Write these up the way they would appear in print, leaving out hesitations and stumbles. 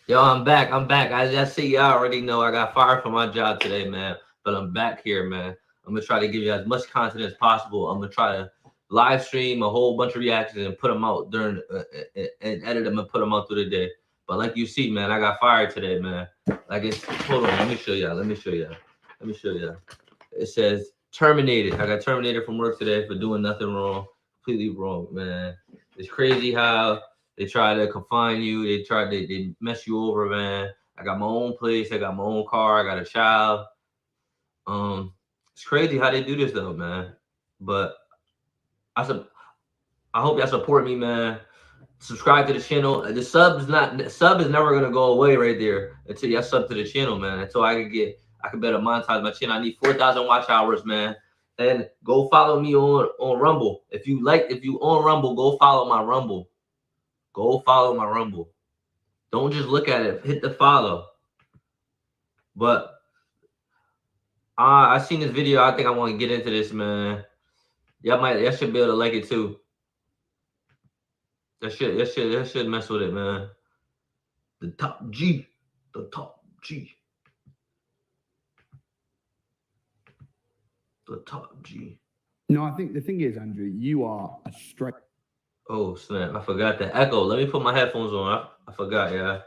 Yo, I'm back. I'm back. I see y'all already know I got fired from my job today, man. But I'm back here, man. I'm gonna try to give you as much content as possible. I'm gonna try to live stream a whole bunch of reactions and put them out during and edit them and put them out through the day. But like you see, man, I got fired today, man. Like it's hold on, let me show y'all. Let me show y'all. Let me show y'all. It says terminated. I got terminated from work today for doing nothing wrong. Completely wrong, man. It's crazy how they try to confine you. They mess you over, man. I got my own place. I got my own car. I got a child. Um, it's crazy how they do this though, man. But I sup- I hope y'all support me, man. Subscribe to the channel. The sub is never gonna go away right there until y'all sub to the channel, man. Until I can better monetize my channel. I need 4,000 watch hours, man. And go follow me on Rumble. If you on Rumble, go follow my Rumble. Go follow my Rumble. Don't just look at it. Hit the follow. But I seen this video. I think I want to get into this, man. Y'all should be able to like it too. That should mess with it, man. The top G, the top G, the top G. No, I think the thing is, Andrew, you are a straight. Oh snap! I forgot the echo. Let me put my headphones on. I forgot, yeah.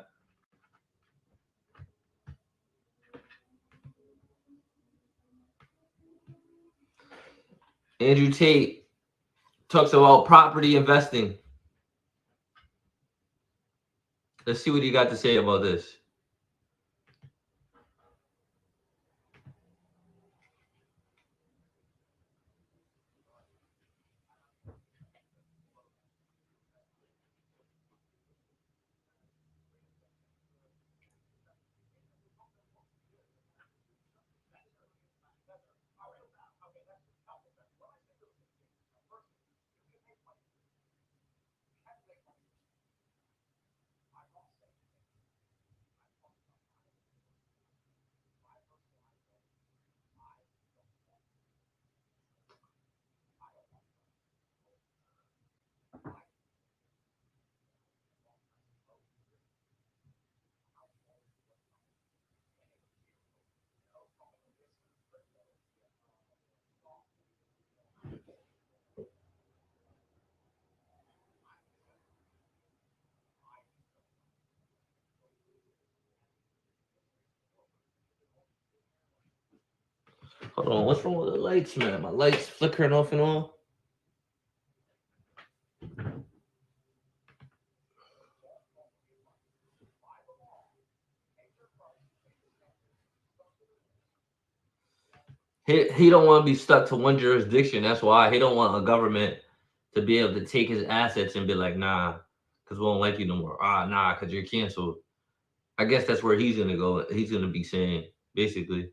Andrew Tate talks about property investing. Let's see what he got to say about this. Hold on, what's wrong with the lights, man? My lights flickering off and on. He don't want to be stuck to one jurisdiction. That's why he don't want a government to be able to take his assets and be like, nah, because we don't like you no more. Ah, nah, because you're canceled. I guess that's where he's gonna go. He's gonna be saying basically.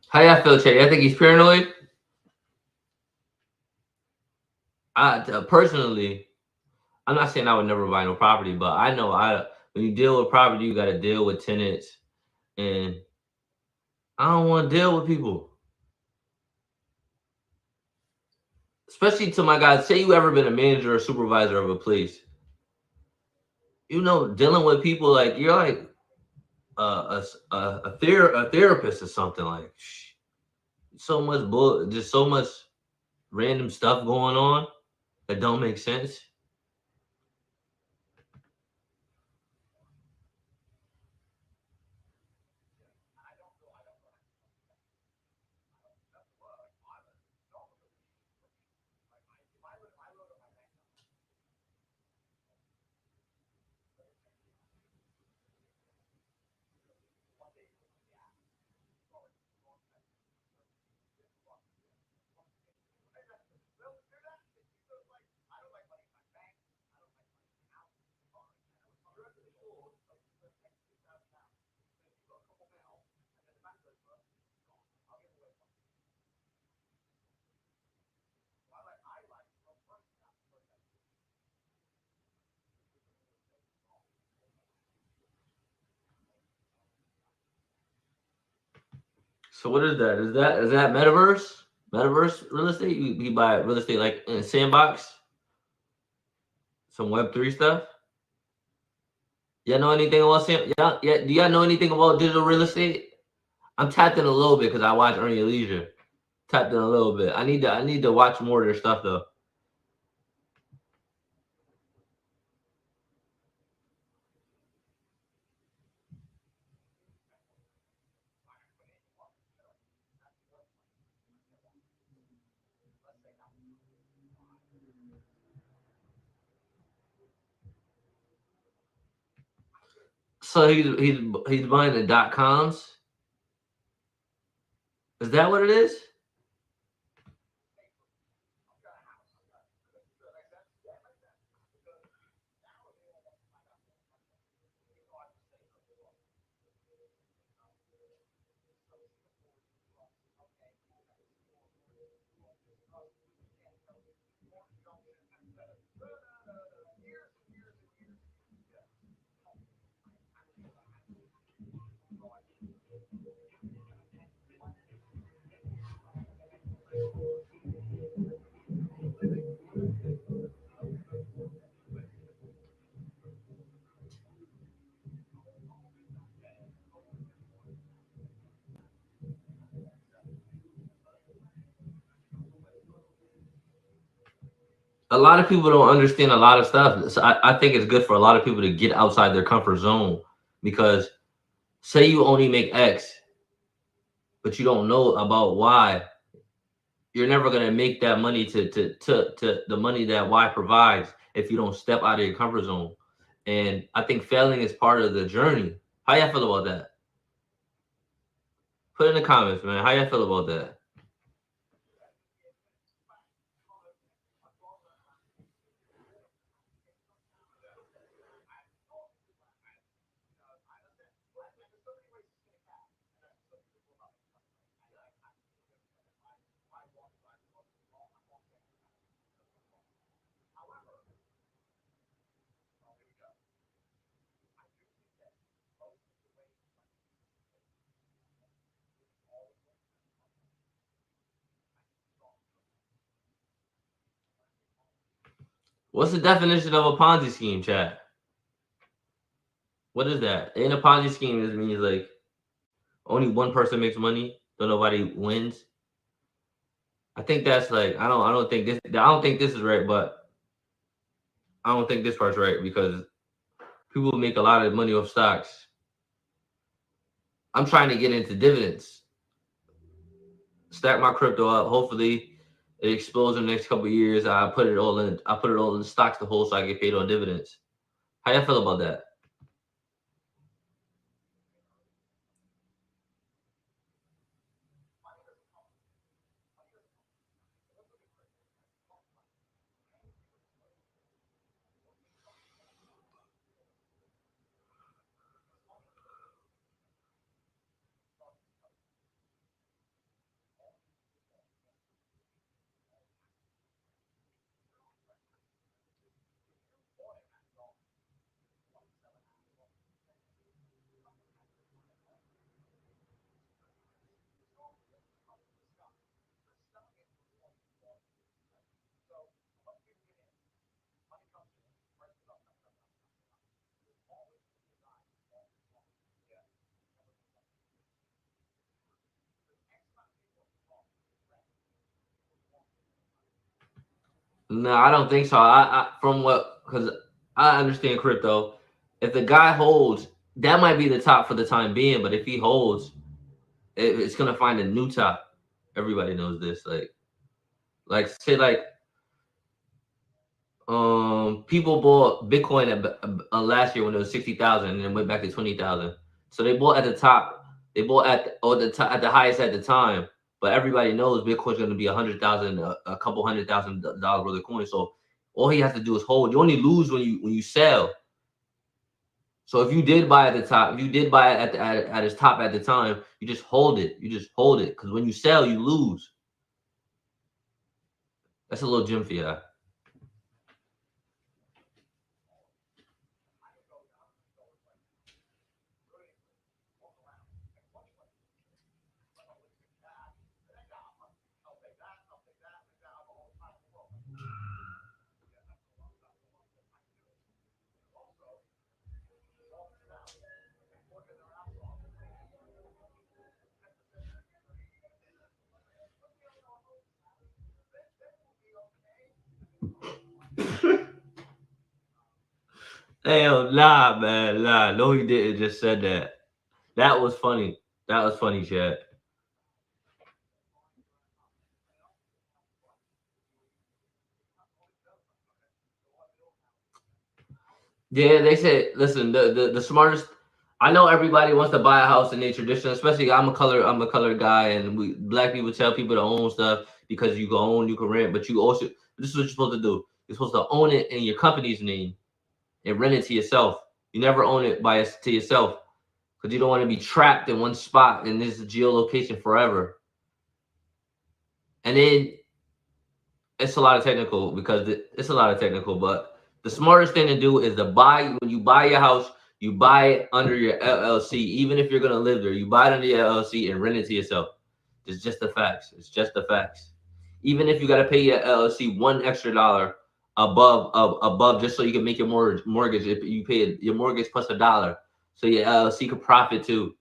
How y'all feel, Chay? I think he's paranoid. Personally, I'm not saying I would never buy no property, but I know when you deal with property, you got to deal with tenants, and I don't want to deal with people, especially to my guys. Say you ever been a manager or supervisor of a place, dealing with people like you're like a therapist or something like so much bull, just so much random stuff going on that don't make sense. So what is that? Is that metaverse? Metaverse real estate? You buy real estate like in a sandbox, some Web3 stuff. Y'all know anything about yeah? Do y'all know anything about digital real estate? I'm tapped in a little bit because I watch Earn Your Leisure. Tapped in a little bit. I need to watch more of their stuff though. So he's buying the dot coms. Is that what it is? A lot of people don't understand a lot of stuff. So I think it's good for a lot of people to get outside their comfort zone because say you only make X, but you don't know about Y, you're never gonna make that money to the money that Y provides if you don't step out of your comfort zone. And I think failing is part of the journey. How y'all feel about that? Put in the comments, man. How y'all feel about that? What's the definition of a Ponzi scheme, chat? What is that? In a Ponzi scheme, it means like only one person makes money, so nobody wins. I think that's like I don't think this is right, but I don't think this part's right because people make a lot of money off stocks. I'm trying to get into dividends, stack my crypto up. Hopefully, it explodes in the next couple of years. I put it all in. I put it all in stocks to hold, so I get paid on dividends. How y'all feel about that? No, I don't think so. From what, because I understand crypto. If the guy holds, that might be the top for the time being. But if he holds, it's gonna find a new top. Everybody knows this. Like say like people bought Bitcoin last year when it was 60,000 and then went back to 20,000. So they bought at the top. They bought at the highest at the time. But everybody knows Bitcoin's going to be 100,000, a couple $100,000 worth of coin. So all he has to do is hold. You only lose when you sell. So if you did buy at the top, if you did buy it at its top at the time, you just hold it. You just hold it because when you sell, you lose. That's a little gem for you. Hell nah, man, nah. No, he didn't. Just said that. That was funny. That was funny, Chad. Yeah, they said, listen, the smartest. I know everybody wants to buy a house in their tradition, especially I'm a color guy, and we black people tell people to own stuff because you can own, you can rent, but you also this is what you're supposed to do. You're supposed to own it in your company's name and rent it to yourself. You never own it to yourself because you don't want to be trapped in one spot in this geolocation forever. And then it's a lot of technical because it's a lot of technical, but the smartest thing to do is to buy when you buy your house, you buy it under your LLC. Even if you're gonna live there, you buy it under your LLC and rent it to yourself. It's just the facts. It's just the facts. Even if you gotta pay your LLC one extra dollar above just so you can make your mortgage. If you pay your mortgage plus $1, so your LLC could profit too.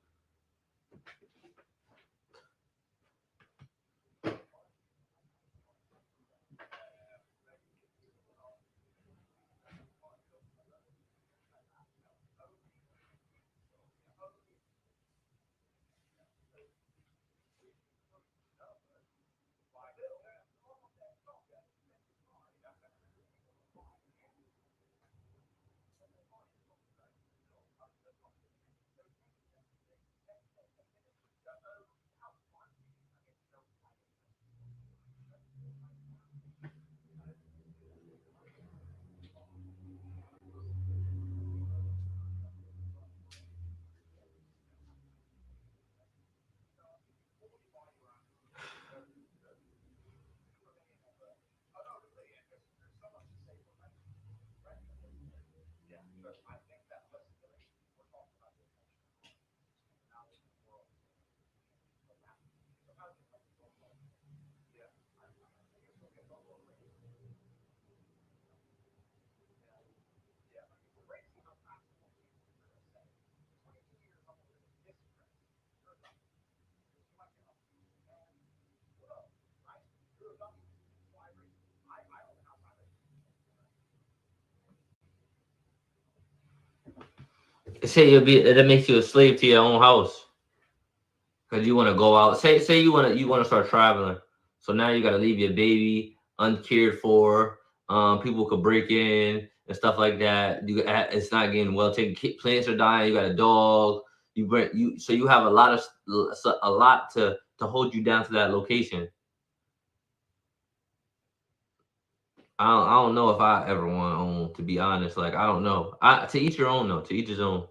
Say that makes you a slave to your own house. Because you want to go out. Say you want to start traveling. So now you got to leave your baby uncared for. People could break in and stuff like that. It's not getting well taken. Plants are dying. You got a dog. So you have a lot to hold you down to that location. I don't know if I ever want to own, to be honest. Like I don't know. To each your own though. To each his own.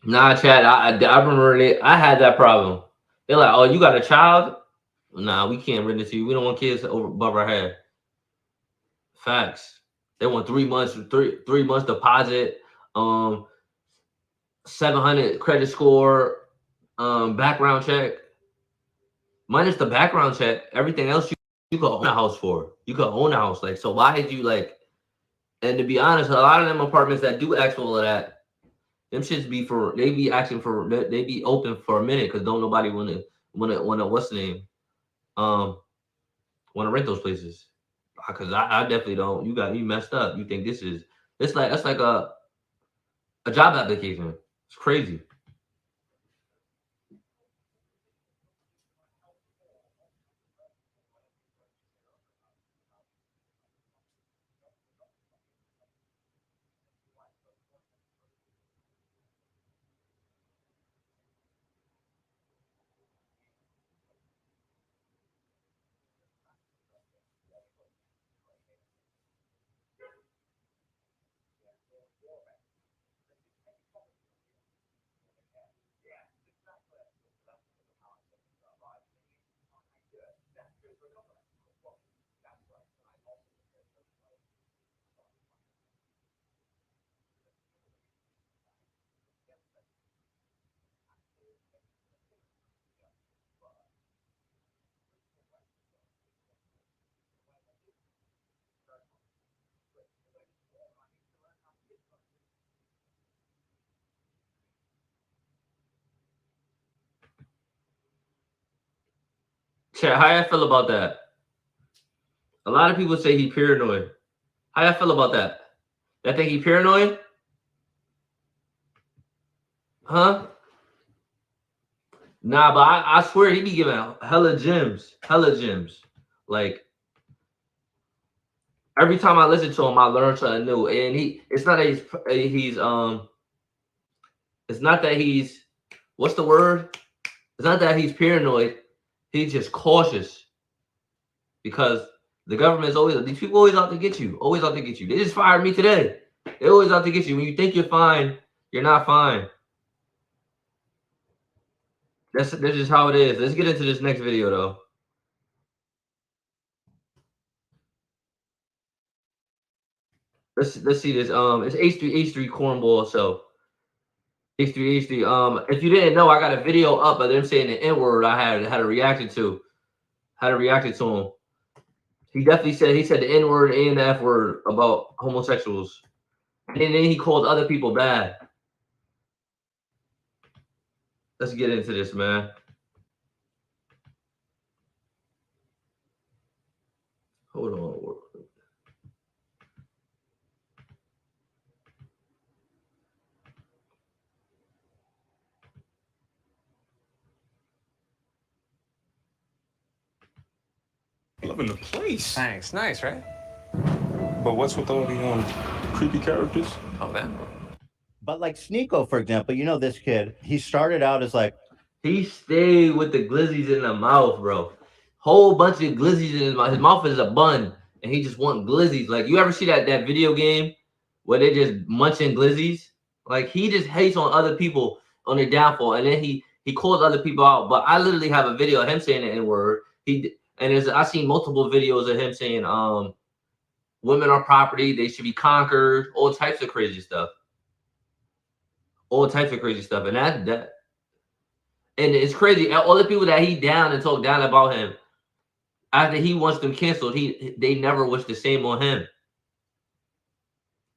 Nah, Chad, I remember I had that problem. They're like, oh, you got a child? Nah, we can't rent it to you. We don't want kids over above our head. Facts. They want 3 months, three months deposit, um, 700 credit score, background check. Minus the background check, everything else you could own a house for. You could own a house. Like, so why did you like? And to be honest, a lot of them apartments that do ask for all of that, them shits be for they be asking for they be open for a minute because don't nobody wanna what's the name want to rent those places. Because I definitely don't. You got me messed up. You think this is it's like that's like a job application. It's crazy. Chat, how I feel about that? A lot of people say he paranoid. How I feel about that? That think he paranoid? Huh? Nah, but I swear he be giving out hella gems, hella gems. Like every time I listen to him, I learn something new. And it's not that it's not that he's, what's the word? It's not that he's paranoid. He's just cautious because the government is always, these people always out to get you, always out to get you. They just fired me today. They always out to get you. When you think you're fine, you're not fine. That's just how it is. Let's get into this next video though. Let's see this. It's H3 cornball. So H3. If you didn't know, I got a video up of them saying the N word. I had a reaction to. Had a reacted to him. He definitely said the N word and the F word about homosexuals, and then he called other people bad. Let's get into this, man. Hold on. Loving the place. Thanks. Nice, right? But what's with all the creepy characters? Oh, that. But like Sneeko, for example, you know this kid, he started out as like, He stayed with the glizzies in the mouth, bro. Whole bunch of glizzies in his mouth. His mouth is a bun, and he just want glizzies. Like, you ever see that video game where they just munching glizzies? Like, he just hates on other people on their downfall, and then he calls other people out. But I literally have a video of him saying the N word. I seen multiple videos of him saying women are property, they should be conquered, all types of crazy stuff. All types of crazy stuff. And and it's crazy. All the people that he down and talk down about him, after he wants them canceled, they never wish the same on him.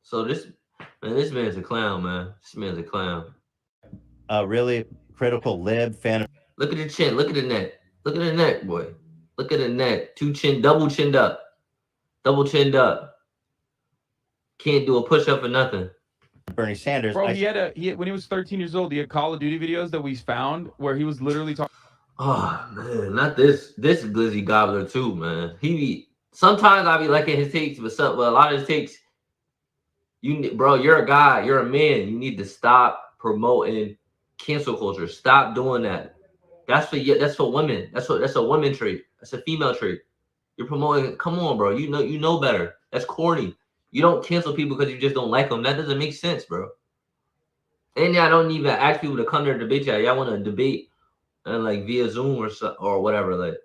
So this man's a clown, man. This man's a clown. really critical lib fan. Look at the chin. Look at the neck. Look at the neck, boy. Look at the neck. Double chinned up. Double chinned up. Can't do a push up or nothing. Bernie Sanders. Bro, he had when he was 13 years old, he had Call of Duty videos that we found where he was literally talking. Oh man, not this glizzy gobbler too, man. Sometimes I be liking his takes, but a lot of his takes, you're a guy, you're a man. You need to stop promoting cancel culture. Stop doing that. That's for women. That's a woman trait. That's a female trait. You're promoting. Come on, bro. You know better. That's corny. You don't cancel people because you just don't like them. That doesn't make sense, bro. And y'all don't even ask people to come there to debate y'all. Y'all want to debate and like via Zoom or whatever. Like,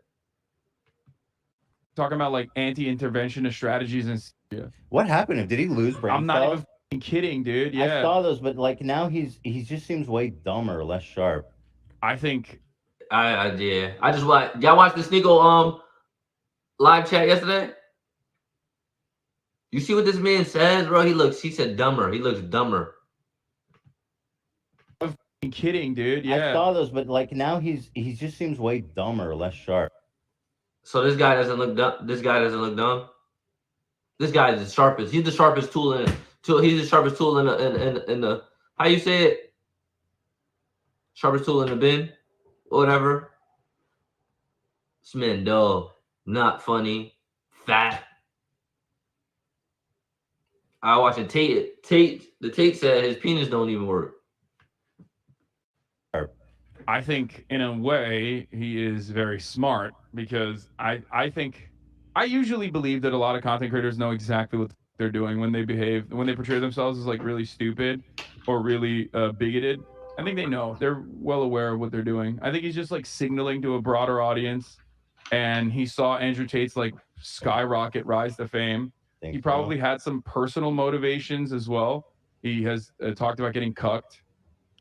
talking about like anti-interventionist strategies and Syria. What happened? Did he lose brain I'm not cells? even f***ing kidding, dude. I Yeah, saw those, but like now he just seems way dumber, less sharp. I think yeah. I just watched. Y'all watched the Sneeko live chat yesterday? You see what this man says, bro? He said dumber. He looks dumber. I'm f***ing kidding, dude. Yeah, I saw those, but like now he just seems way dumber, less sharp. So this guy doesn't look dumb. This guy doesn't look dumb. This guy is the sharpest. He's the sharpest tool in. He's the sharpest tool in the. How you say it? Sharpest tool in the bin, or whatever. This man dull, not funny, fat. I watching Tate. The Tate said his penis don't even work. I think in a way he is very smart because I think I usually believe that a lot of content creators know exactly what they're doing when they portray themselves as like really stupid or really bigoted. I think they know. They're well aware of what they're doing. I think he's just like signaling to a broader audience, and he saw Andrew Tate's like skyrocket rise to fame. He probably had some personal motivations as well. He has talked about getting cucked.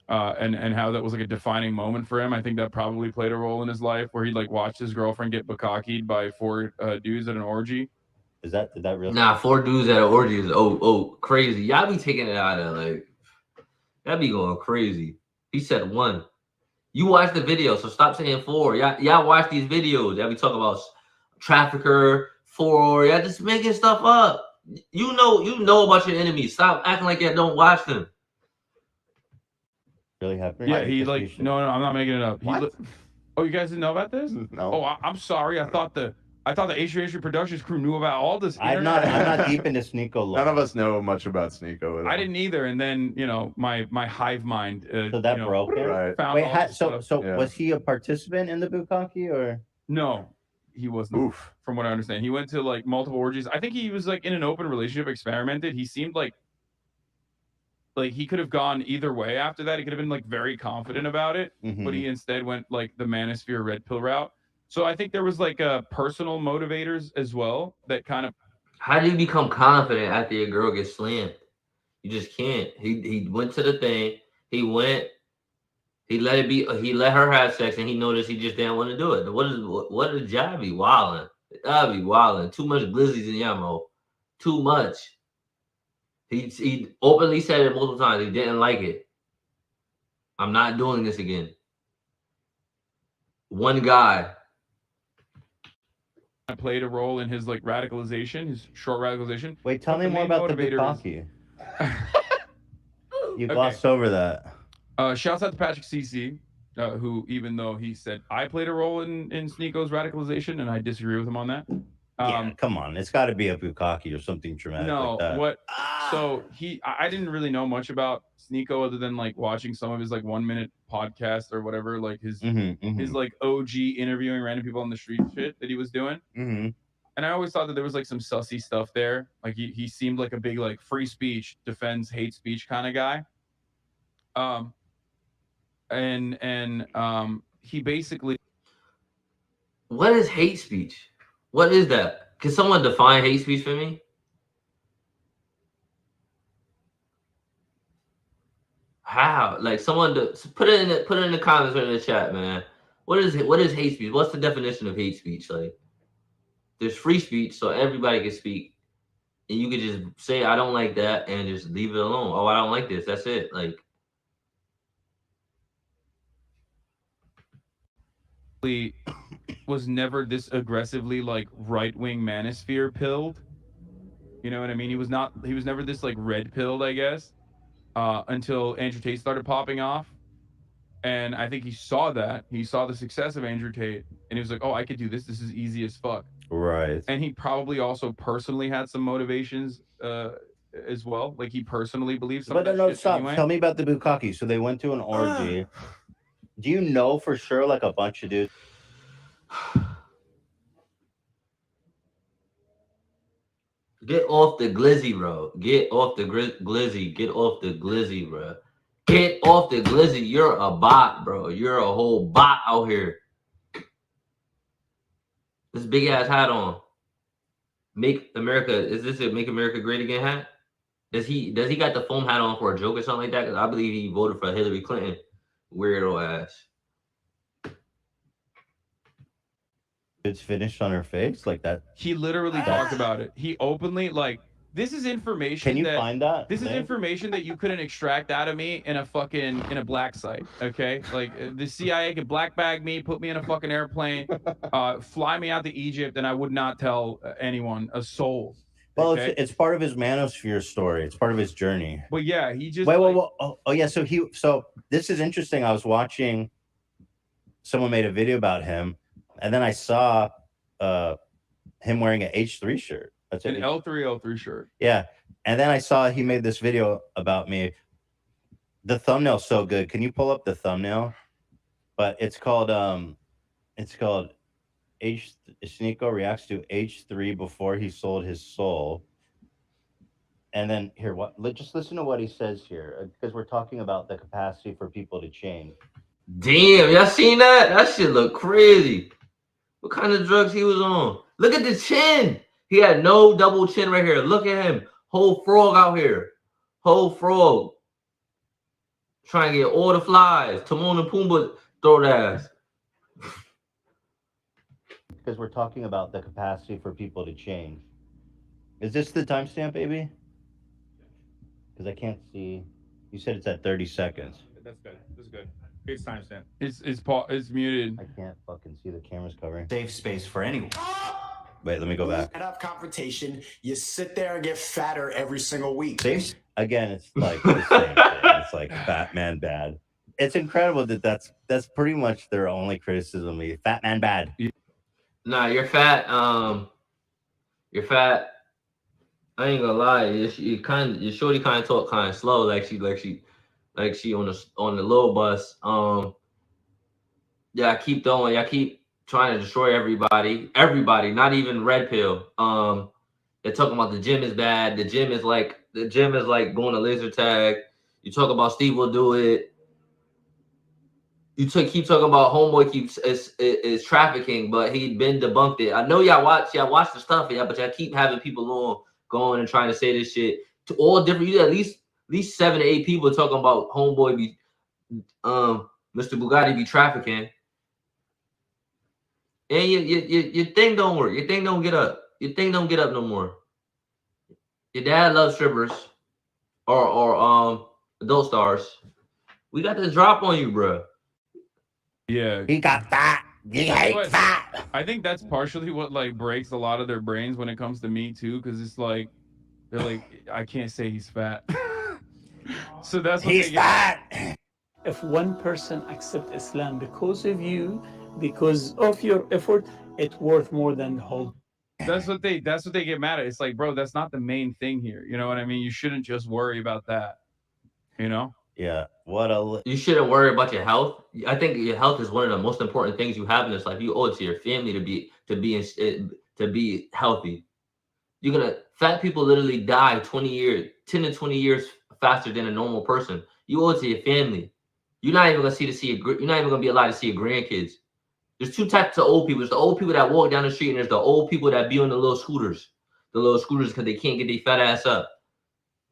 And how that was like a defining moment for him. I think that probably played a role in his life where he like watched his girlfriend get bukkakied by 4 dudes at an orgy. Did that really? Nah, 4 dudes at an orgy is crazy. Y'all be taking it out of like that be going crazy. He said 1. You watch the video, so stop saying 4. Y'all watch these videos. Y'all be talking about trafficker 4. Y'all just making stuff up. You know about your enemies. Stop acting like y'all don't watch them. Really happened? Yeah, he like no, I'm not making it up. Oh, you guys didn't know about this? No. Oh, I'm sorry. I thought the H3H3 Productions crew knew about all this. I'm not deep into Sneeko lore. None of us know much about Sneeko. I didn't either. And then my hive mind. So that broke him. Right. Found Wait, all this stuff. so was he a participant in the bukkake or? No, he wasn't. Oof. From what I understand, he went to like multiple orgies. I think he was like in an open relationship, experimented. He seemed like he could have gone either way after that. He could have been like very confident about it, but he instead went like the manosphere red pill route. So I think there was like personal motivators as well that kind of. How do you become confident after your girl gets slammed? You just can't. He went to the thing. He went. He let it be. He let her have sex, and he noticed he just didn't want to do it. What did y'all be wilding? Y'all be wilding. Too much glizzies in your mouth. Too much. He openly said it multiple times. He didn't like it. I'm not doing this again. One guy played a role in his like radicalization, his short radicalization. Wait, tell me more about the bukkake. You glossed over that. Shouts out to Patrick CC, who, even though he said I played a role in Sneeko's radicalization, and I disagree with him on that. Yeah, come on, it's got to be a bukkake or something traumatic. No, like that. what? So I didn't really know much about Sneeko other than like watching some of his like 1-minute podcast or whatever, like his like OG interviewing random people on the street shit that he was doing. And I always thought that there was like some sussy stuff there. Like he seemed like a big like free speech defends hate speech kind of guy. He basically. What is hate speech? What is that? Can someone define hate speech for me? How? Like someone put it in the comments or in the chat, man. What is hate speech? What's the definition of hate speech? Like, there's free speech, so everybody can speak, and you can just say I don't like that and just leave it alone. Oh, I don't like this. That's it. Like. Was never this aggressively like right-wing manosphere pilled. You know what I mean? He was never this like red pilled, I guess, until Andrew Tate started popping off. And I think he saw that. He saw the success of Andrew Tate, and he was like, oh, I could do this. This is easy as fuck. Right. And he probably also personally had some motivations as well. Like he personally believes something. But no, stop. Anyway. Tell me about the bukkake. So they went to an orgy. Do you know for sure like a bunch of dudes? Get off the glizzy, bro. Get off the glizzy. Get off the glizzy, bro. Get off the glizzy. You're a bot, bro. You're a whole bot out here. This big ass hat on. Make America. Is this a Make America Great Again hat? Does he got the foam hat on for a joke or something like that? Because I believe he voted for Hillary Clinton. Weirdo ass. It's finished on her face like that. He literally talked about it. He openly like this is information. Can you that, find that? This is Nick? information that you couldn't extract out of me in a black site. Okay, like the CIA could black bag me, put me in a fucking airplane, fly me out to Egypt, and I would not tell anyone a soul. Well, okay? it's part of his manosphere story. It's part of his journey. But yeah, he just Wait. Oh yeah. So this is interesting. I was watching. Someone made a video about him, and then I saw him wearing an H3 shirt. That's an L303 shirt. Yeah, and then I saw he made this video about me. The thumbnail's so good. Can you pull up the thumbnail? But it's called Sneako reacts to H3 before he sold his soul. And then here, just listen to what he says here, because we're talking about the capacity for people to change. Damn, y'all seen that? That shit look crazy. What kind of drugs he was on? Look at the chin. He had no double chin right here. Look at him. Whole frog out here. Whole frog. Trying to get all the flies. Timon and Pumbaa throw that ass. Because we're talking about the capacity for people to change. Is this the timestamp, baby? Because I can't see. You said it's at 30 seconds. That's good. That's good. It's timestamp. It's muted. I can't fucking see, the camera's covering. Safe space for anyone. Wait, let me go back. Set up confrontation. You sit there and get fatter every single week. Safe? Again, it's like the same thing. It's like Fat Man Bad. It's incredible that that's pretty much their only criticism. Fat Man Bad. Nah, you're fat. You're fat. I ain't gonna lie. Your shorty kind of talk kind of slow, like she on the little bus. Yeah, I keep throwing. I keep trying to destroy everybody. Everybody, not even Red Pill. They're talking about the gym is bad. The gym is like going to laser tag. You talk about Steve will do it. You keep talking about homeboy is trafficking, but he'd been debunked it. I know y'all watch the stuff, yeah, but y'all keep having people on going and trying to say this shit to all different. You at least 7 to 8 people talking about homeboy be Mr. Bugatti be trafficking. And your thing don't work. Your thing don't get up. Your thing don't get up no more. Your dad loves strippers or adult stars. We got the drop on you, bro. Yeah. He got fat. He hate fat. I think that's partially what like breaks a lot of their brains when it comes to me too, because it's like they're like, I can't say he's fat. So that's what he's fat. If one person accepts Islam because of you, because of your effort, it's worth more than the whole. That's what they get mad at. It's like, bro, that's not the main thing here. You know what I mean? You shouldn't just worry about that. You know? Yeah. You shouldn't worry about your health. I think your health is one of the most important things you have in this life. You owe it to your family to be healthy. Fat people literally die 10 to 20 years faster than a normal person. You owe it to your family. You're not even gonna you're not even gonna be allowed to see your grandkids. There's two types of old people. There's the old people that walk down the street, and there's the old people that be on the little scooters. The little scooters because they can't get their fat ass up.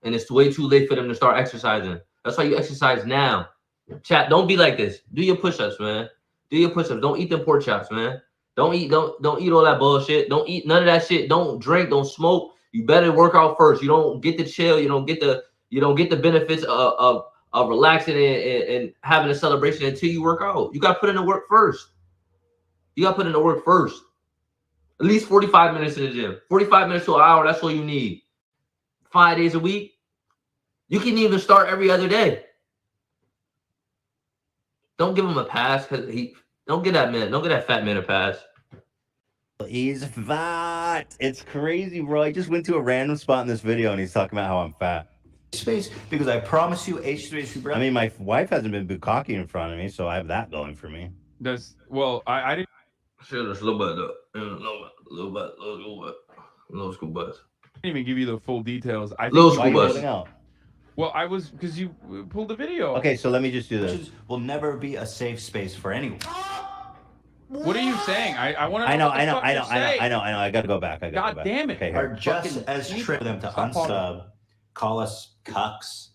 And it's way too late for them to start exercising. That's why you exercise now. Chat, don't be like this. Do your push-ups, man. Do your push-ups. Don't eat them pork chops, man. Don't eat all that bullshit. Don't eat none of that shit. Don't drink. Don't smoke. You better work out first. You don't get the chill. You don't get the benefits of relaxing and having a celebration until you work out. You gotta put in the work first. At least 45 minutes in the gym. 45 minutes to an hour, that's all you need. 5 days a week. You can even start every other day. Don't give him a pass because don't get that fat man a pass. He's fat. It's crazy, bro. I just went to a random spot in this video and he's talking about how I'm fat. Space, because I promise you H3 is super. I mean, my wife hasn't been bukkake in front of me, so I have that going for me. I didn't. Sure, just a little bit though. Little school bus. I didn't even give you the full details. Little school bus. Well, I was because you pulled the video. Okay, so let me just do this. Productions will never be a safe space for anyone. What are you saying? I want to. I know. I gotta go back. God damn it! Okay, Are here. just Fucking as Sneako. triggered them to Stop talking. unsub, call us cucks,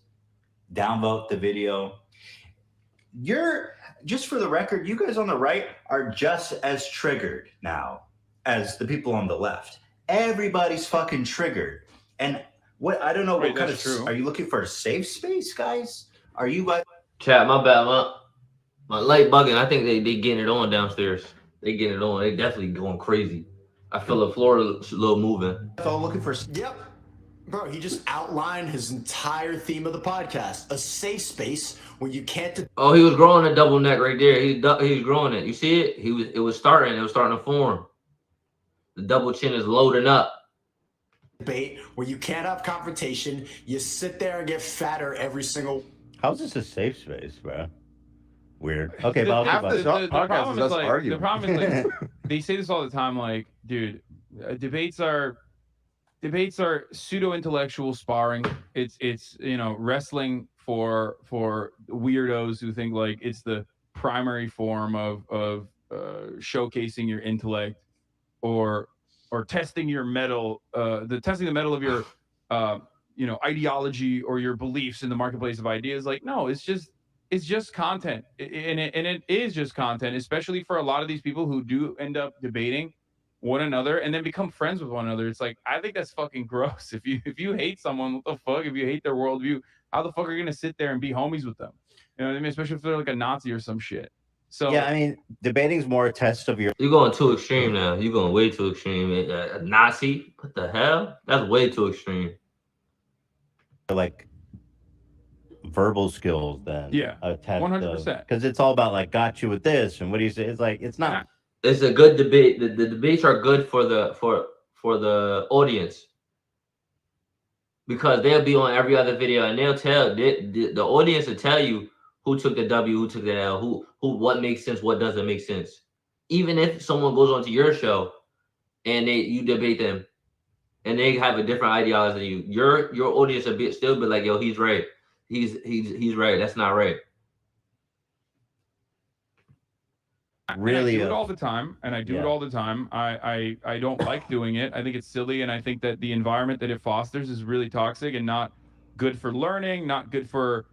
downvote the video. You're just for the record, you guys on the right are just as triggered now as the people on the left. Everybody's fucking triggered. And what I don't know Wait, what kind of that's true. are you looking for a safe space, guys? Are you guys Chat, my bad. My light bugging. I think they getting it on downstairs. They getting it on. They definitely going crazy. I feel the floor a little moving. all looking for Yep. Bro, he just outlined his entire theme of the podcast. A safe space where you can't Oh, he was growing a double neck right there. He was growing it. You see it? It was starting to form. The double chin is loading up. debate, where you can't have confrontation. You sit there and get fatter every single. How's this a safe space, bro? Weird. Okay, The- Bob. half the the podcast problem is is us like arguing. the problem is like they say this all the time. Like, dude, debates are pseudo intellectual sparring. It's wrestling for weirdos who think like it's the primary form of showcasing your intellect or testing your metal, testing the metal of your ideology or your beliefs in the marketplace of ideas. Like, no, it's just content, and it is just content, especially for a lot of these people who do end up debating one another and then become friends with one another. It's like, I think that's fucking gross. If you hate someone, what the fuck? If you hate their worldview, how the fuck are you gonna sit there and be homies with them? You know what I mean? Especially if they're like a Nazi or some shit. So Yeah, I mean, debating's more a test of your You're going too extreme now. You're going way too extreme. A Nazi? What the hell? That's way too extreme. like verbal skills than Yeah, a test 100%. because it's all about like got you with this and what do you say? It's like it's not. It's a good debate. The debates are good for the audience because they'll be on every other video and they'll tell the audience will tell you who took the W, who took the L, who what makes sense, what doesn't make sense. Even if someone goes onto your show and you debate them and they have a different ideology than you, your audience will still be like, yo, he's right. He's right. That's not right. Really, I do it all the time, and I do it all the time. I don't like doing it. I think it's silly, and I think that the environment that it fosters is really toxic and not good for learning, not good for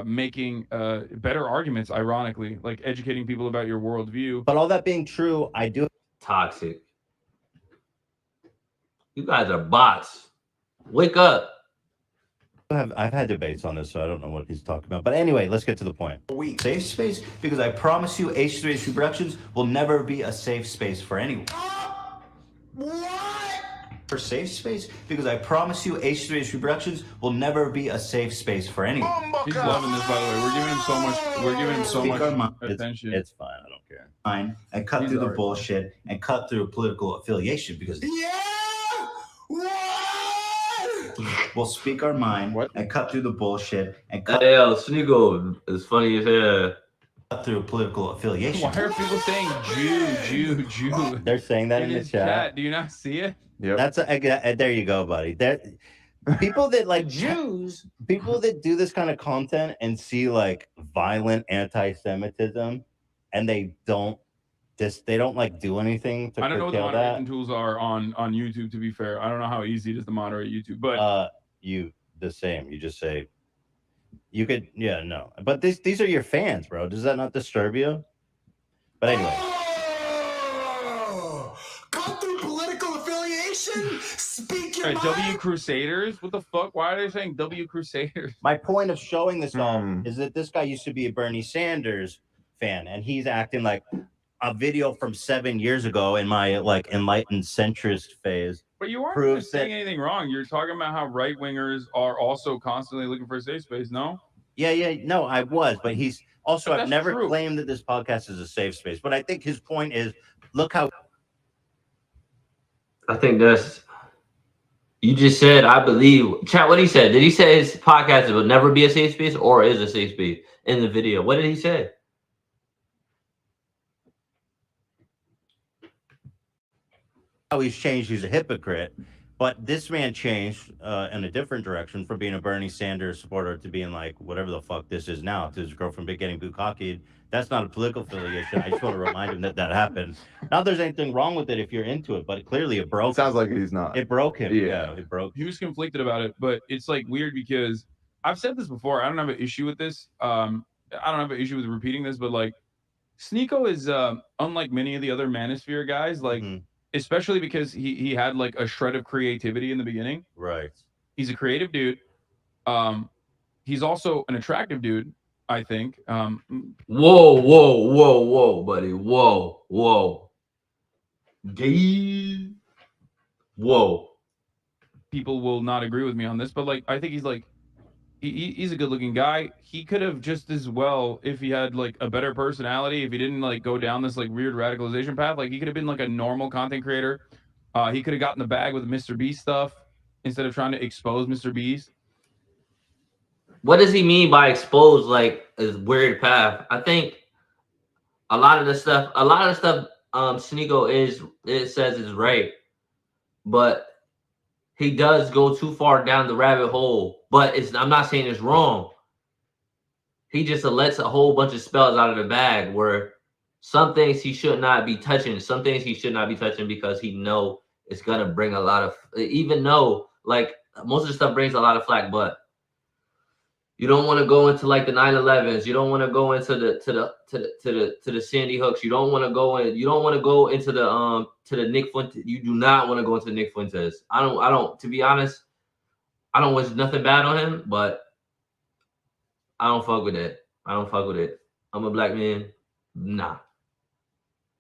making better arguments. Ironically, like educating people about your worldview. But all that being true, I do. Toxic. You guys are bots. Wake up. I've had debates on this, so I don't know what he's talking about. But anyway, let's get to the point. safe space? Because I promise you, H3H3 Productions will never be a safe space for anyone. What? For safe space? Because I promise you, H3H3 Productions will never be a safe space for anyone. He's loving this, by the way. We're giving him so much. We're giving him so Speak our much mind. attention. It's fine. I don't care. Fine, and cut He's through the already- bullshit and cut through political affiliation because Yeah. What? we'll speak our mind What? and cut through the bullshit and cut Hey, yo, Sneako is funny as hell. through political affiliation. Why are people saying Jew? They're saying that in the his chat. Do you not see it? Yep. That's there you go, buddy. People that like Jews. people that do this kind of content and see like violent anti-Semitism, and they don't like do anything to I don't know what the curtail moderation that. tools are on YouTube. To be fair, I don't know how easy it is to moderate YouTube, but You the same. You just say you could. Yeah, no. But these are your fans, bro. Does that not disturb you? But anyway. Oh, cut through political affiliation. Speak your All right, mind. W Crusaders. What the fuck? Why are they saying W Crusaders? My point of showing this off Hmm. is that this guy used to be a Bernie Sanders fan, and he's acting like a video from 7 years ago in my like enlightened centrist phase. But you aren't Proves even saying that- anything wrong. You're talking about how right wingers are also constantly looking for a safe space. No, Yeah, no, I was, but he's also But I've that's never true. claimed that this podcast is a safe space. But I think his point is, look how I think that's. You just said, I believe. Chat, what he said? Did he say his podcast will never be a safe space or is a safe space in the video? What did he say? he's changed. He's a hypocrite, But this man changed in a different direction from being a Bernie Sanders supporter to being like whatever the fuck this is now, to his girlfriend getting bukkakied. That's not a political affiliation. I just want to remind him that that happened. Not there's anything wrong with it if you're into it, but clearly it broke. Sounds like he's not. It broke him. Yeah. Yeah, it broke. He was conflicted about it, but it's like weird because I've said this before. I don't have an issue with this. I don't have an issue with repeating this, but like Sneeko is unlike many of the other Manosphere guys, like especially because he had like a shred of creativity in the beginning. Right. He's a creative dude. He's also an attractive dude, I think. Whoa, buddy. Whoa. Gay. Whoa. People will not agree with me on this, but like I think he's like he's a good-looking guy. He could have just as well, if he had like a better personality, if he didn't like go down this like weird radicalization path, like he could have been like a normal content creator. He could have gotten the bag with Mr. Beast stuff instead of trying to expose Mr. Beast. What does he mean by expose like his weird path? I think a lot of the stuff Sneeko says is right, but he does go too far down the rabbit hole. But I'm not saying it's wrong. He just lets a whole bunch of spells out of the bag where some things he should not be touching. Some things he should not be touching because he know it's gonna bring a lot of, even though like most of the stuff brings a lot of flack, but you don't want to go into like the 9/11s. You don't want to go into the Sandy Hooks. You don't want to go in. You don't want to go into the Nick Fuentes. You do not want to go into Nick Fuentes. I don't. To be honest, I don't wish nothing bad on him, but I don't fuck with it. I'm a black man. Nah.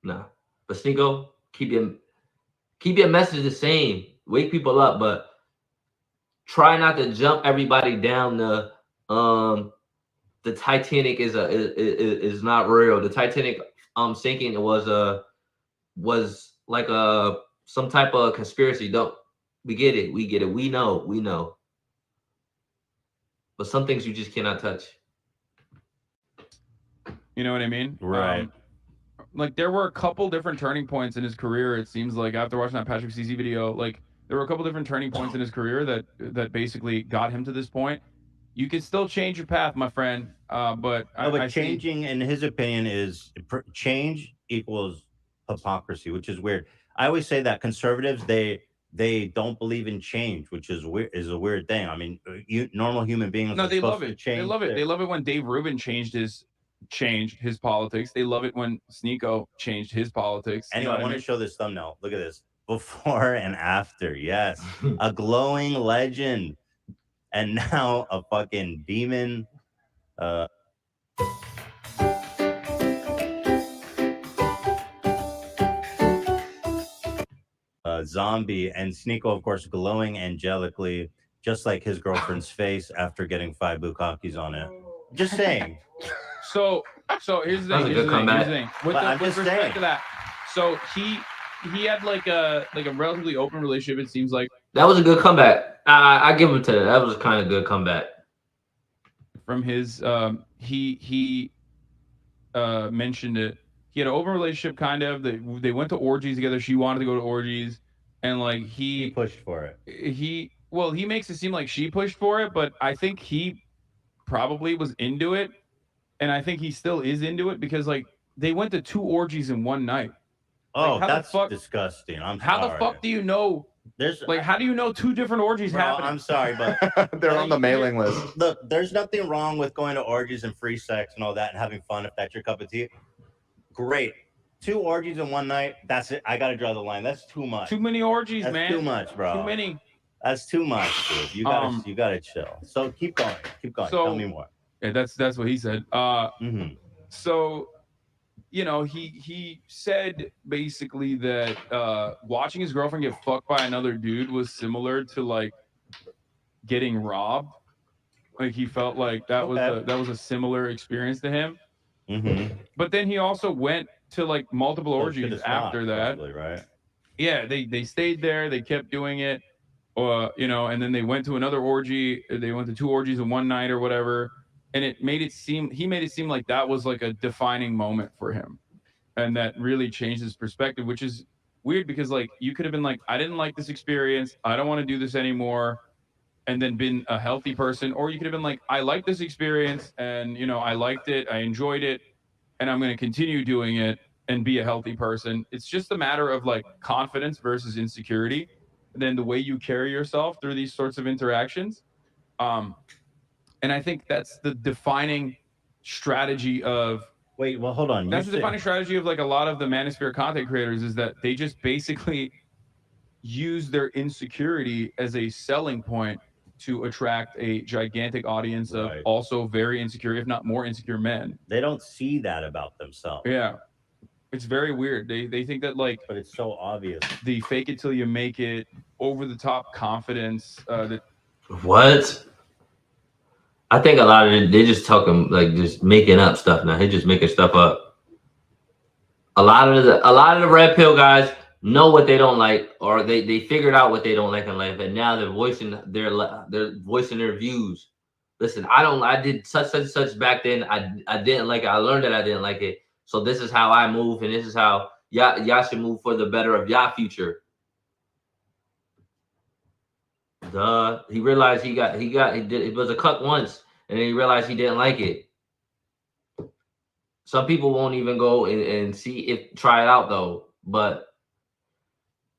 But Sneeko, keep your message the same. Wake people up, but try not to jump everybody down the Titanic is not real. The Titanic sinking was like some type of conspiracy. We get it. We know. But some things you just cannot touch. You know what I mean? Right. Like there were a couple different turning points in his career. It seems like after watching that Patrick CZ video, like there were a couple different turning points in his career that basically got him to this point. You can still change your path, my friend. But changing, in his opinion, is change equals hypocrisy, which is weird. I always say that conservatives they don't believe in change, which is weird. Is a weird thing. I mean, normal human beings. No, they love it. Change. They love it. They love it when Dave Rubin changed his politics. They love it when Sneeko changed his politics. Anyway, I want to show this thumbnail. Look at this. Before and after. Yes. A glowing legend. And now a fucking demon. Zombie, and Sneeko, of course, glowing angelically, just like his girlfriend's face after getting 5 bukkakis on it. Just saying. So here's the thing. With respect to that, so he had like a relatively open relationship. It seems like that was a good comeback. I give him to that. That was a kind of good comeback. From his he mentioned it. He had an open relationship, kind of. They went to orgies together. She wanted to go to orgies, and like he pushed for it. He makes it seem like she pushed for it, but I think he probably was into it, and I think he still is into it because like they went to 2 orgies in one night. Oh, like, that's disgusting. How the fuck do you know? How do you know 2 different orgies happening? I'm sorry, but they're on the mailing list. Look, there's nothing wrong with going to orgies and free sex and all that and having fun if that's your cup of tea. Great. 2 orgies in one night. That's it. I gotta draw the line. That's too much. Too many orgies, that's man. Too much, bro. Too many. That's too much, dude. You gotta chill. So keep going. So, tell me more. Yeah, that's what he said. So, you know, he said basically that watching his girlfriend get fucked by another dude was similar to like getting robbed. Like he felt like that was a similar experience to him. But then he also went to like multiple orgies after that. Probably, right? Yeah, they stayed there. They kept doing it, you know, and then they went to another orgy. They went to 2 orgies in one night or whatever. And he made it seem like that was like a defining moment for him, and that really changed his perspective, which is weird because like you could have been like, I didn't like this experience, I don't want to do this anymore, and then been a healthy person. Or you could have been like, I like this experience and I liked it, I enjoyed it, and I'm going to continue doing it and be a healthy person. It's just a matter of like confidence versus insecurity, and then the way you carry yourself through these sorts of interactions. And I think that's the defining strategy of Wait, well, hold on. that's the defining strategy of like a lot of the Manosphere content creators, is that they just basically use their insecurity as a selling point to attract a gigantic audience of Right. also very insecure, if not more insecure men. They don't see that about themselves. Yeah. It's very weird. They think that like, but it's so obvious. The fake it till you make it, over the top confidence. That What? I think a lot of it, they just talking like just making up stuff now. They just making stuff up. A lot of the red pill guys know what they don't like, or they figured out what they don't like in life, and now they're voicing their views. Listen, I did such back then. I didn't like it. I learned that I didn't like it. So this is how I move, and this is how y'all should move for the better of y'all future. Duh. He realized he did it was a cuck once, and then he realized he didn't like it. Some people won't even go and try it out though, but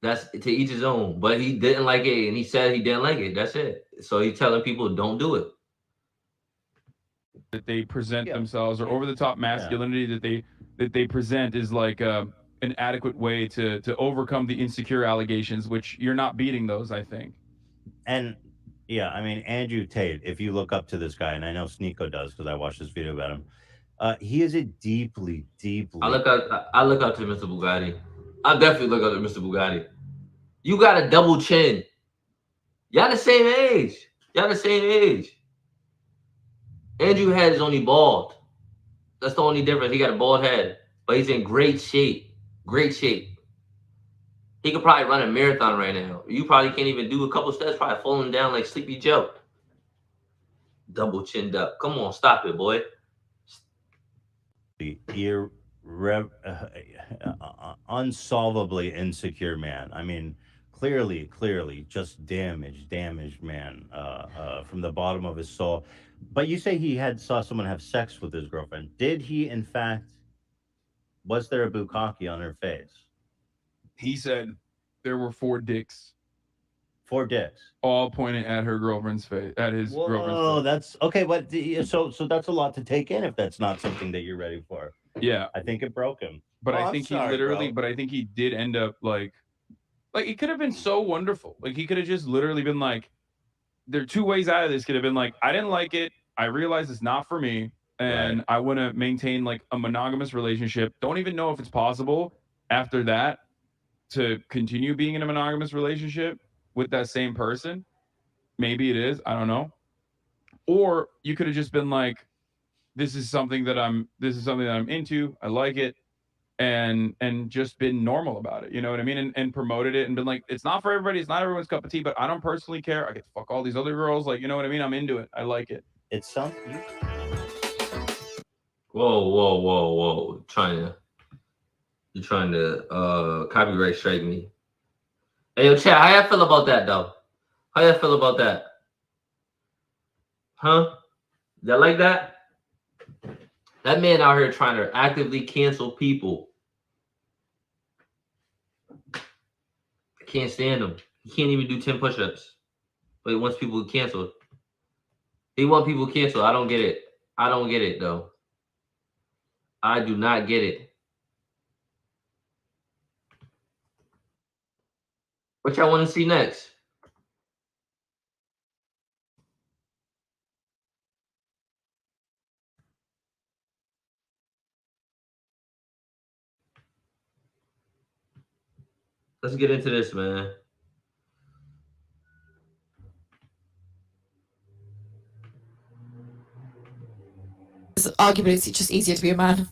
that's to each his own. But he didn't like it, and he said he didn't like it. That's it. So he's telling people don't do it. That they present themselves, or over the top masculinity that they present, is like an adequate way to overcome the insecure allegations, which you're not beating those, I think. And yeah, I mean, Andrew Tate, if you look up to this guy, and I know Sneeko does because I watched this video about him, he is a deeply I look up to Mr. Bugatti. I definitely look up to Mr. Bugatti. You got a double chin. Y'all the same age. Andrew Head is only bald. That's the only difference. He got a bald head, but he's in great shape. He could probably run a marathon right now. You probably can't even do a couple steps, probably falling down like Sleepy Joe. Double chinned up. Come on, stop it, boy. the unsolvably insecure man. I mean, clearly just damaged man from the bottom of his soul. But you say he saw someone have sex with his girlfriend. Did he, in fact, was there a bukkake on her face? He said there were 4 dicks. 4 dicks. All pointing at her girlfriend's face, at his girlfriend's face. Oh, that's okay. But so that's a lot to take in if that's not something that you're ready for. Yeah. I think it broke him. But I think I think he did end up like it could have been so wonderful. Like he could have just literally been like, there are 2 ways out of this. Could have been like, I didn't like it. I realized it's not for me. And I want to maintain like a monogamous relationship. Don't even know if it's possible after that to continue being in a monogamous relationship with that same person. Maybe it is. I don't know. Or you could have just been like, this is something that I'm into. I like it. And just been normal about it. You know what I mean? And promoted it and been like, it's not for everybody. It's not everyone's cup of tea, but I don't personally care. I get to fuck all these other girls. Like, you know what I mean? I'm into it. I like it. It's something. Whoa. You're trying to copyright strike me. Hey, yo, chat, how y'all feel about that, though? How y'all feel about that? Huh? Y'all like that? That man out here trying to actively cancel people. I can't stand him. He can't even do 10 push-ups. But he wants people canceled. He wants people canceled. I don't get it. I don't get it, though. I do not get it. What y'all want to see next? Let's get into this, man. Arguably, it's just easier to be a man.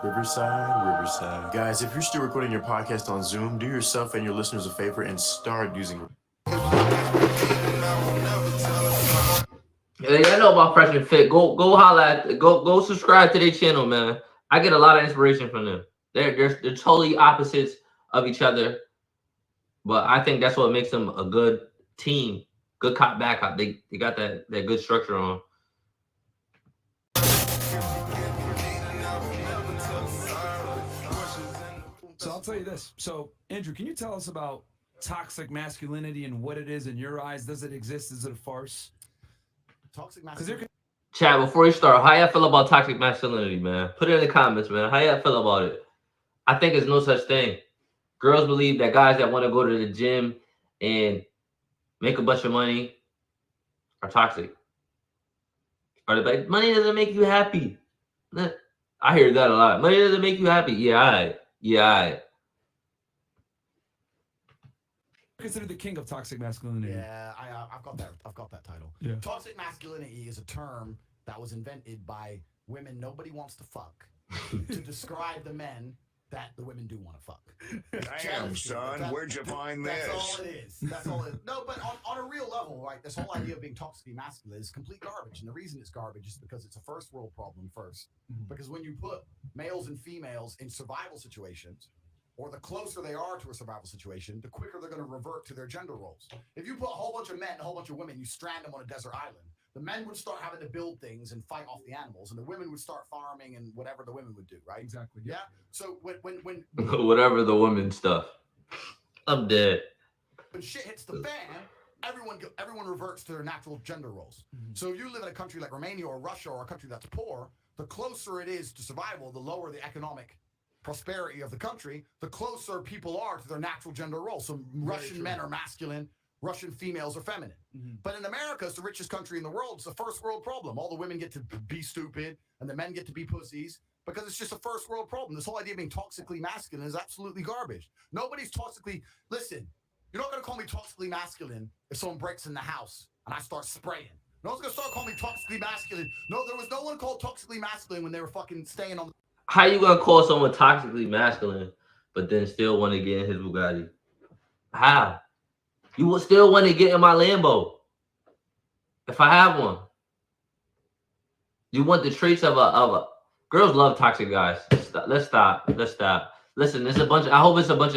Riverside. Guys, if you're still recording your podcast on Zoom, do yourself and your listeners a favor and start using. Hey, I know about Fresh and Fit. Go holla at, go subscribe to their channel, man. I get a lot of inspiration from them. They're totally opposites of each other, but I think that's what makes them a good team. Good cop, bad cop. They got that good structure on. So I'll tell you this. So Andrew, can you tell us about toxic masculinity and what it is in your eyes? Does it exist? Is it a farce? Toxic masculinity. Chad, before you start, how y'all feel about toxic masculinity, man? Put it in the comments, man. How y'all feel about it? I think there's no such thing. Girls believe that guys that want to go to the gym and make a bunch of money are toxic. Or they're like, money doesn't make you happy. I hear that a lot. Money doesn't make you happy. Yeah, all right. Yeah, all right. Considered the king of toxic masculinity. Yeah, I've got that title. Yeah. Toxic masculinity is a term that was invented by women nobody wants to fuck to describe the men that the women do want to fuck. Damn, son, where'd you find this? That's all it is. That's all it is. No, but on a real level, right, this whole idea of being toxically masculine is complete garbage. And the reason it's garbage is because it's a first world problem first. Because when you put males and females in survival situations, or the closer they are to a survival situation, the quicker they're going to revert to their gender roles. If you put a whole bunch of men and a whole bunch of women, you strand them on a desert island, the men would start having to build things and fight off the animals, and the women would start farming and whatever the women would do, right? Exactly. Yeah. So when Whatever the woman stuff. I'm dead. when shit hits the fan, everyone reverts to their natural gender roles. So if you live in a country like Romania or Russia or a country that's poor, the closer it is to survival, the lower the economic prosperity of the country, the closer people are to their natural gender role. So Russian men are masculine, Russian females are feminine. But in America, it's the richest country in the world. It's a first world problem. All the women get to be stupid and the men get to be pussies because it's just a first world problem. This whole idea of being toxically masculine is absolutely garbage. Nobody's toxically, listen, you're not going to call me toxically masculine if someone breaks in the house and I start spraying. No one's going to start calling me toxically masculine. No, there was no one called toxically masculine when they were fucking staying on the... How you gonna call someone toxically masculine, but then still want to get in his Bugatti? How? You will still want to get in my Lambo if I have one. You want the traits of a girls love toxic guys. Let's stop. Listen, there's a bunch. I hope there's a bunch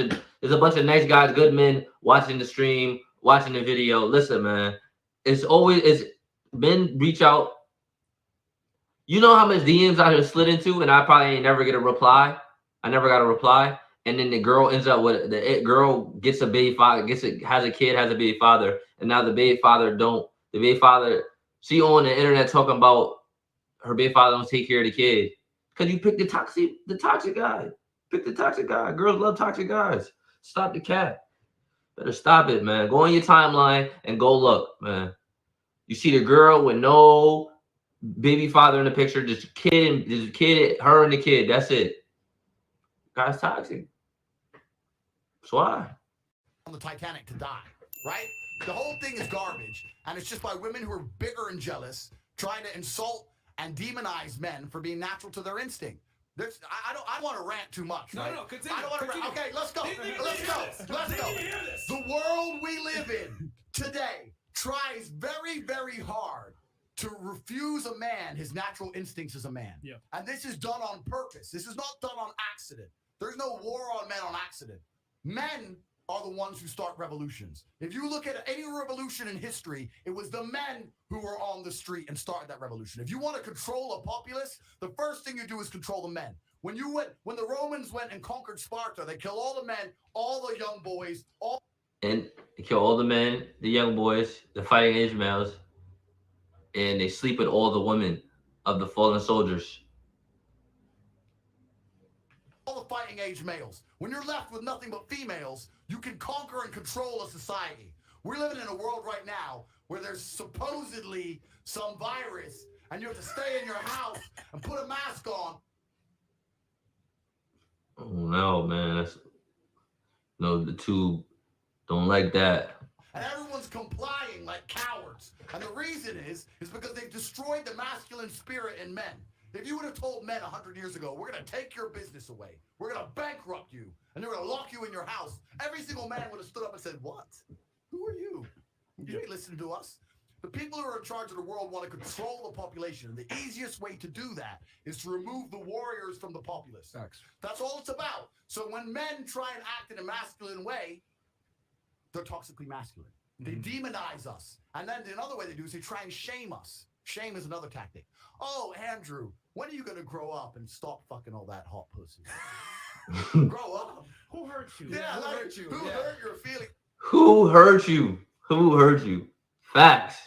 of nice guys, good men watching the stream, watching the video. Listen, man, it's men reach out. You know how much DMs I have slid into, and I probably ain't never get a reply. I never got a reply, and then the girl ends up with the girl gets a baby father, has a kid, has a baby father, and now the baby father she on the internet talking about her baby father don't take care of the kid because you picked the toxic guy. Pick the toxic guy. Girls love toxic guys. Stop the cat. Better stop it, man. Go on your timeline and go look, man. You see the girl with no baby father in the picture, just kid, her and the kid. That's it. Guy's toxic. That's why. On the Titanic to die, right? The whole thing is garbage, and it's just by women who are bitter and jealous, trying to insult and demonize men for being natural to their instinct. I want to rant too much, right? No, continue. I don't want to rant. Okay, let's go. Let's go. The world we live in today tries very, very hard to refuse a man his natural instincts as a man. Yeah. And this is done on purpose. This is not done on accident. There's no war on men on accident. Men are the ones who start revolutions. If you look at any revolution in history, it was the men who were on the street and started that revolution. If you want to control a populace, the first thing you do is control the men. When the Romans went and conquered Sparta, they killed all the men, all the young boys, and they kill all the men, the young boys, the fighting age males, and they sleep with all the women of the fallen soldiers. all the fighting age males. When you're left with nothing but females, you can conquer and control a society. We're living in a world right now where there's supposedly some virus and you have to stay in your house and put a mask on. Oh no, man. No, the tube don't like that. And everyone's complying like cowards. And the reason is because they've destroyed the masculine spirit in men. If you would have told men 100 years ago, we're going to take your business away, we're going to bankrupt you, and they're going to lock you in your house, every single man would have stood up and said, what? Who are you? You ain't listening to us. The people who are in charge of the world want to control the population. And the easiest way to do that is to remove the warriors from the populace. That's all it's about. So when men try and act in a masculine way, they're toxically masculine. They demonize us. And then another way they do is they try and shame us. Shame is another tactic. Oh, Andrew, when are you going to grow up and stop fucking all that hot pussy? Grow up. Who hurt you? Yeah, Who like, hurt you? who Yeah. hurt your feelings? Who hurt you? Who hurt you? Facts.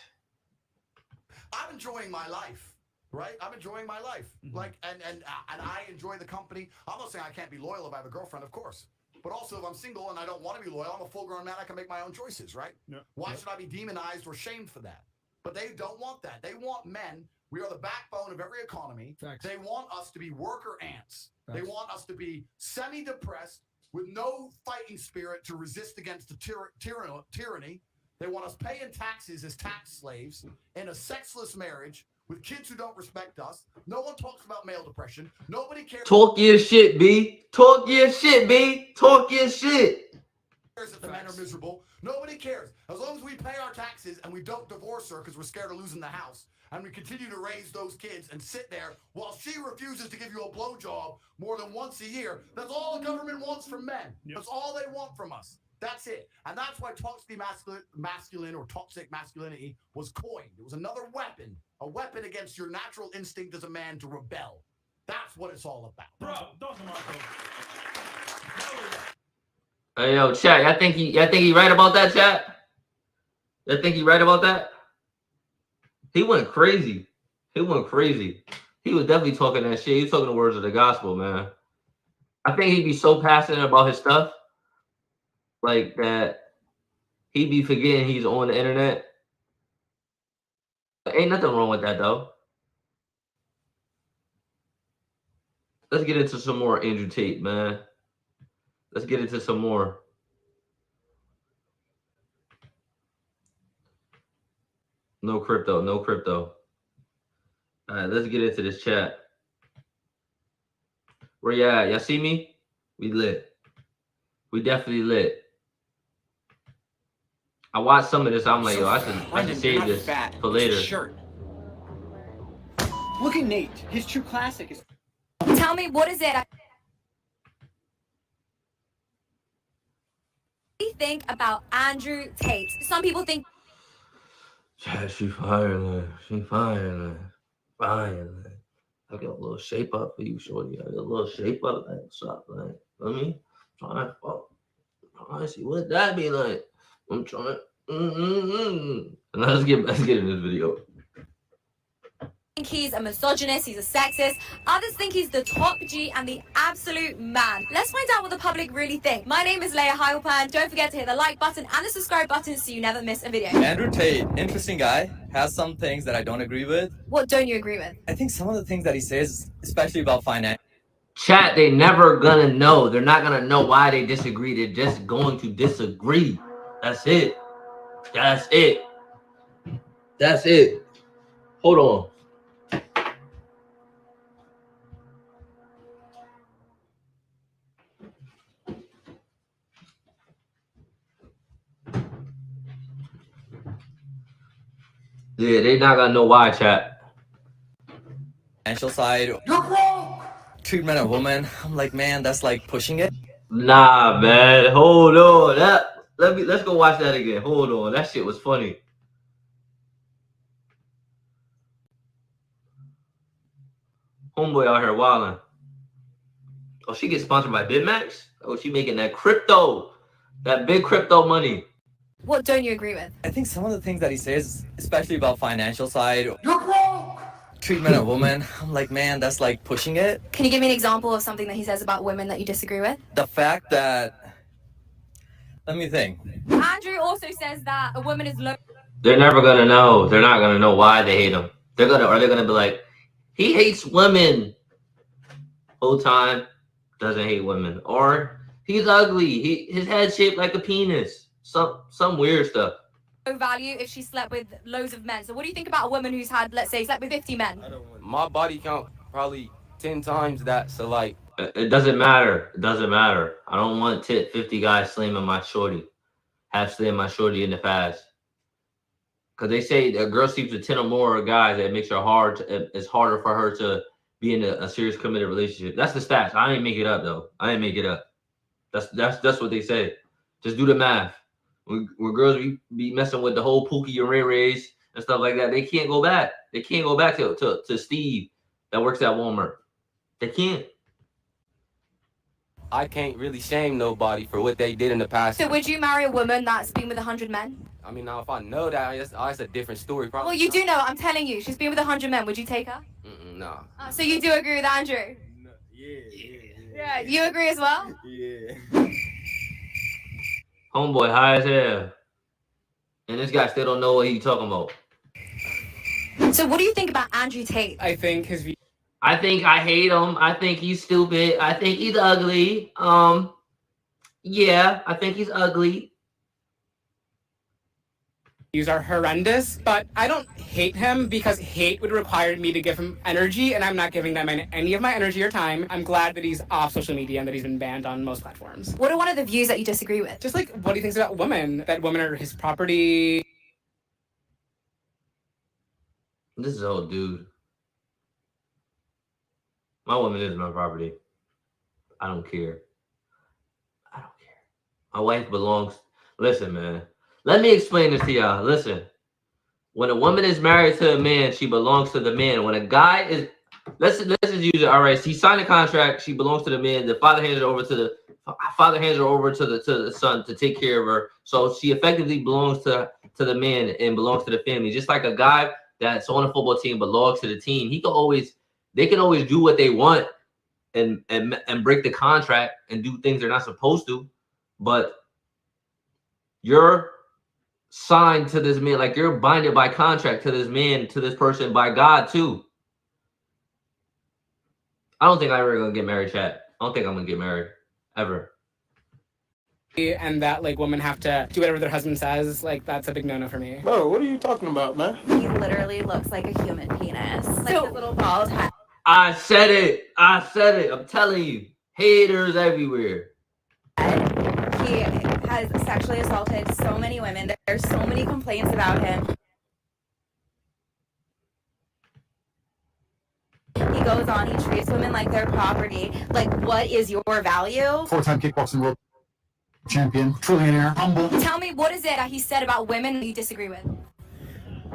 I'm enjoying my life, right? I'm enjoying my life. Like, and I enjoy the company. I'm not saying I can't be loyal if I have a girlfriend, of course. But also, if I'm single and I don't want to be loyal, I'm a full-grown man. I can make my own choices, right? Why should I be demonized or shamed for that? But they don't want that. They want men. We are the backbone of every economy. They want us to be worker ants. They want us to be semi-depressed with no fighting spirit to resist against the tyranny. They want us paying taxes as tax slaves in a sexless marriage with kids who don't respect us. No one talks about male depression. Nobody cares. Talk your shit, B. Talk your shit, B. Talk your shit. If the men are miserable. Nobody cares. As long as we pay our taxes and we don't divorce her because we're scared of losing the house, and we continue to raise those kids and sit there while she refuses to give you a blowjob more than once a year, that's all the government wants from men. That's all they want from us. That's it. And that's why toxic masculine or toxic masculinity was coined. It was another weapon, a weapon against your natural instinct as a man to rebel. That's what it's all about. Bro, don't Marco. Hey, yo, chat. I think he right about that, chat. I think he right about that. He went crazy. He went crazy. He was definitely talking that shit. He was talking the words of the gospel, man. I think he'd be so passionate about his stuff, like that he'd be forgetting he's on the internet. Ain't nothing wrong with that, though. Let's get into some more Andrew Tate, man. Let's get into some more. No crypto, no crypto. All right, let's get into this chat. Where you at? Y'all see me? We lit. We definitely lit. I watched some of this. I'm like, yo, I should save this for later. Shirt. Look at Nate. His true classic is. Tell me, what is it? What do you think about Andrew Tate? Some people think. Yeah, she fine, she fine, fine. I got a little shape up for you, shorty. I got a little shape up, like, what's up, like, let me try to fuck. I see what that be like. I'm trying. And let's get in this video. Think he's a misogynist, he's a sexist. Others think he's the top G and the absolute man. Let's find out what the public really think. My name is Leia Heilpan. Don't forget to hit the like button and the subscribe button so you never miss a video. Andrew Tate, interesting guy, has some things that I don't agree with. What don't you agree with? I think some of the things that he says, especially about finance. Chat, they never gonna know. They're not gonna know why they disagree. They're just going to disagree. That's it. That's it. That's it. Hold on. Yeah, they not gonna know why, chat. Financial side. You're broke! Treatment of women. I'm like, man, that's like pushing it. Nah, man. Hold on. Let's go watch that again. Hold on. That shit was funny. Homeboy out here wilding. Oh, she gets sponsored by BitMax? Oh, she making that crypto. That big crypto money. What don't you agree with? I think some of the things that he says, especially about financial side. You're broke! Treatment of women. I'm like, man, that's like pushing it. Can you give me an example of something that he says about women that you disagree with? The fact that, let me think. Andrew also says that a woman is low. They're never gonna know. They're not gonna know why they hate him. They're gonna be like, he hates women. Whole time doesn't hate women. Or he's ugly. His head's shaped like a penis. Some weird stuff. Low value if she slept with loads of men. So what do you think about a woman who's had, let's say, slept with 50 men? My body count probably 10 times that. So like, it doesn't matter. It doesn't matter. I don't want 50 guys slamming my shorty. Have slammed my shorty in the past. Because they say a girl sleeps with 10 or more guys, that makes her it's harder for her to be in a serious committed relationship. That's the stats. I ain't make it up though. I ain't make it up. That's what they say. Just do the math. When girls be messing with the whole Pookie and Ray Rays and stuff like that, they can't go back. They can't go back to Steve that works at Walmart. They can't. I can't really shame nobody for what they did in the past. So would you marry a woman that's been with 100 men? I mean, now if I know that, that's a different story. Probably. Well, you do know. I'm telling you, she's been with 100 men. Would you take her? No. So you do agree with Andrew? Yeah. You agree as well? Yeah. Homeboy high as hell. And this guy still don't know what he's talking about. So what do you think about Andrew Tate? I think I hate him. I think he's stupid. I think he's ugly. Yeah, I think he's ugly. views are horrendous, but I don't hate him because hate would require me to give him energy, and I'm not giving them any of my energy or time. I'm glad that he's off social media and that he's been banned on most platforms. What are one of the views that you disagree with? Just like what he thinks about women, that women are his property. This is old dude. My woman is my property. I don't care. I don't care. My wife belongs. Listen, man. Let me explain this to y'all. Listen. When a woman is married to a man, she belongs to the man. When a guy is, let's just use it. All right, he signed a contract. She belongs to the man. The father hands her over to the the son to take care of her. So she effectively belongs to the man and belongs to the family. Just like a guy that's on a football team belongs to the team. They can always do what they want and break the contract and do things they're not supposed to. But you're signed to this man, like you're binded by contract to this man, to this person, by God too. I don't think I'm ever gonna get married, chat. I don't think I'm gonna get married ever. And that like women have to do whatever their husband says, like that's a big no-no for me. Bro, what are you talking about, man? He literally looks like a human penis. Like a little bald head. I said it. I'm telling you. Haters everywhere. He has sexually assaulted so many women. There's so many complaints about him. He goes on, he treats women like their property. Like, what is your value? Four-time kickboxing world champion, trillionaire, humble. Tell me, what is it that he said about women that you disagree with?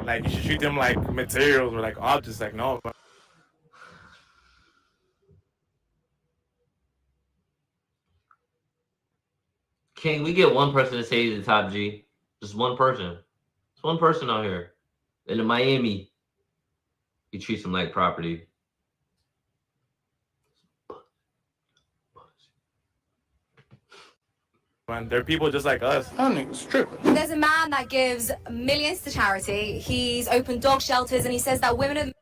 Like, you should treat them like materials or like objects. Like, no. Can we get one person to say he's the top G? Just one person. Just one person out here. And in Miami, he treats him like property. Man, they're people just like us. That nigga's tripping. There's a man that gives millions to charity. He's opened dog shelters and he says that women are...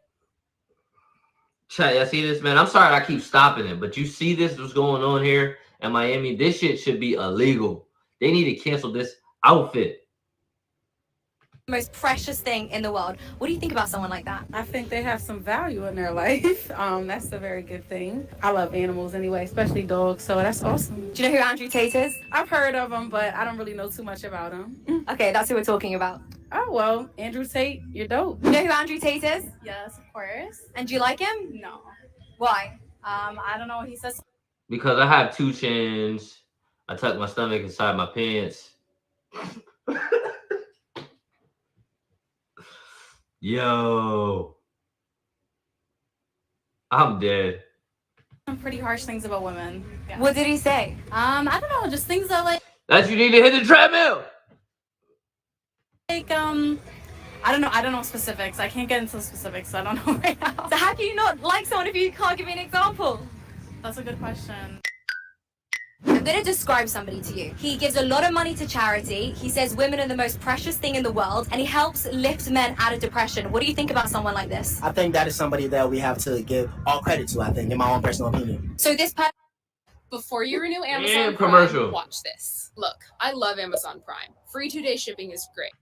Chat, y'all see this, man? I'm sorry I keep stopping it, but you see this, what's going on here in Miami? This shit should be illegal. They need to cancel this outfit. Most precious thing in the world. What do you think about someone like that? I think they have some value in their life. That's a very good thing. I love animals anyway, especially dogs, so that's awesome. Do you know who Andrew Tate is? I've heard of him, but I don't really know too much about him. Okay, that's who we're talking about. Oh, well, Andrew Tate, you're dope. You know who Andrew Tate is? Yes, of course. And do you like him? No. Why? I don't know. He says... Because I have two chins. I tuck my stomach inside my pants. Yo. I'm dead. Some pretty harsh things about women. Yeah. What did he say? I don't know, just things that like You need to hit the treadmill. I don't know specifics. I can't get into specifics, so I don't know right now. So how can you not like someone if you can't give me an example? That's a good question. I'm going to describe somebody to you. He gives a lot of money to charity. He says women are the most precious thing in the world, and he helps lift men out of depression. What do you think about someone like this? I think that is somebody that we have to give all credit to, I think, in my own personal opinion. So this person... Before you renew Amazon Prime, commercial. watch this. Look, I love Amazon Prime. Free 2-day shipping is great.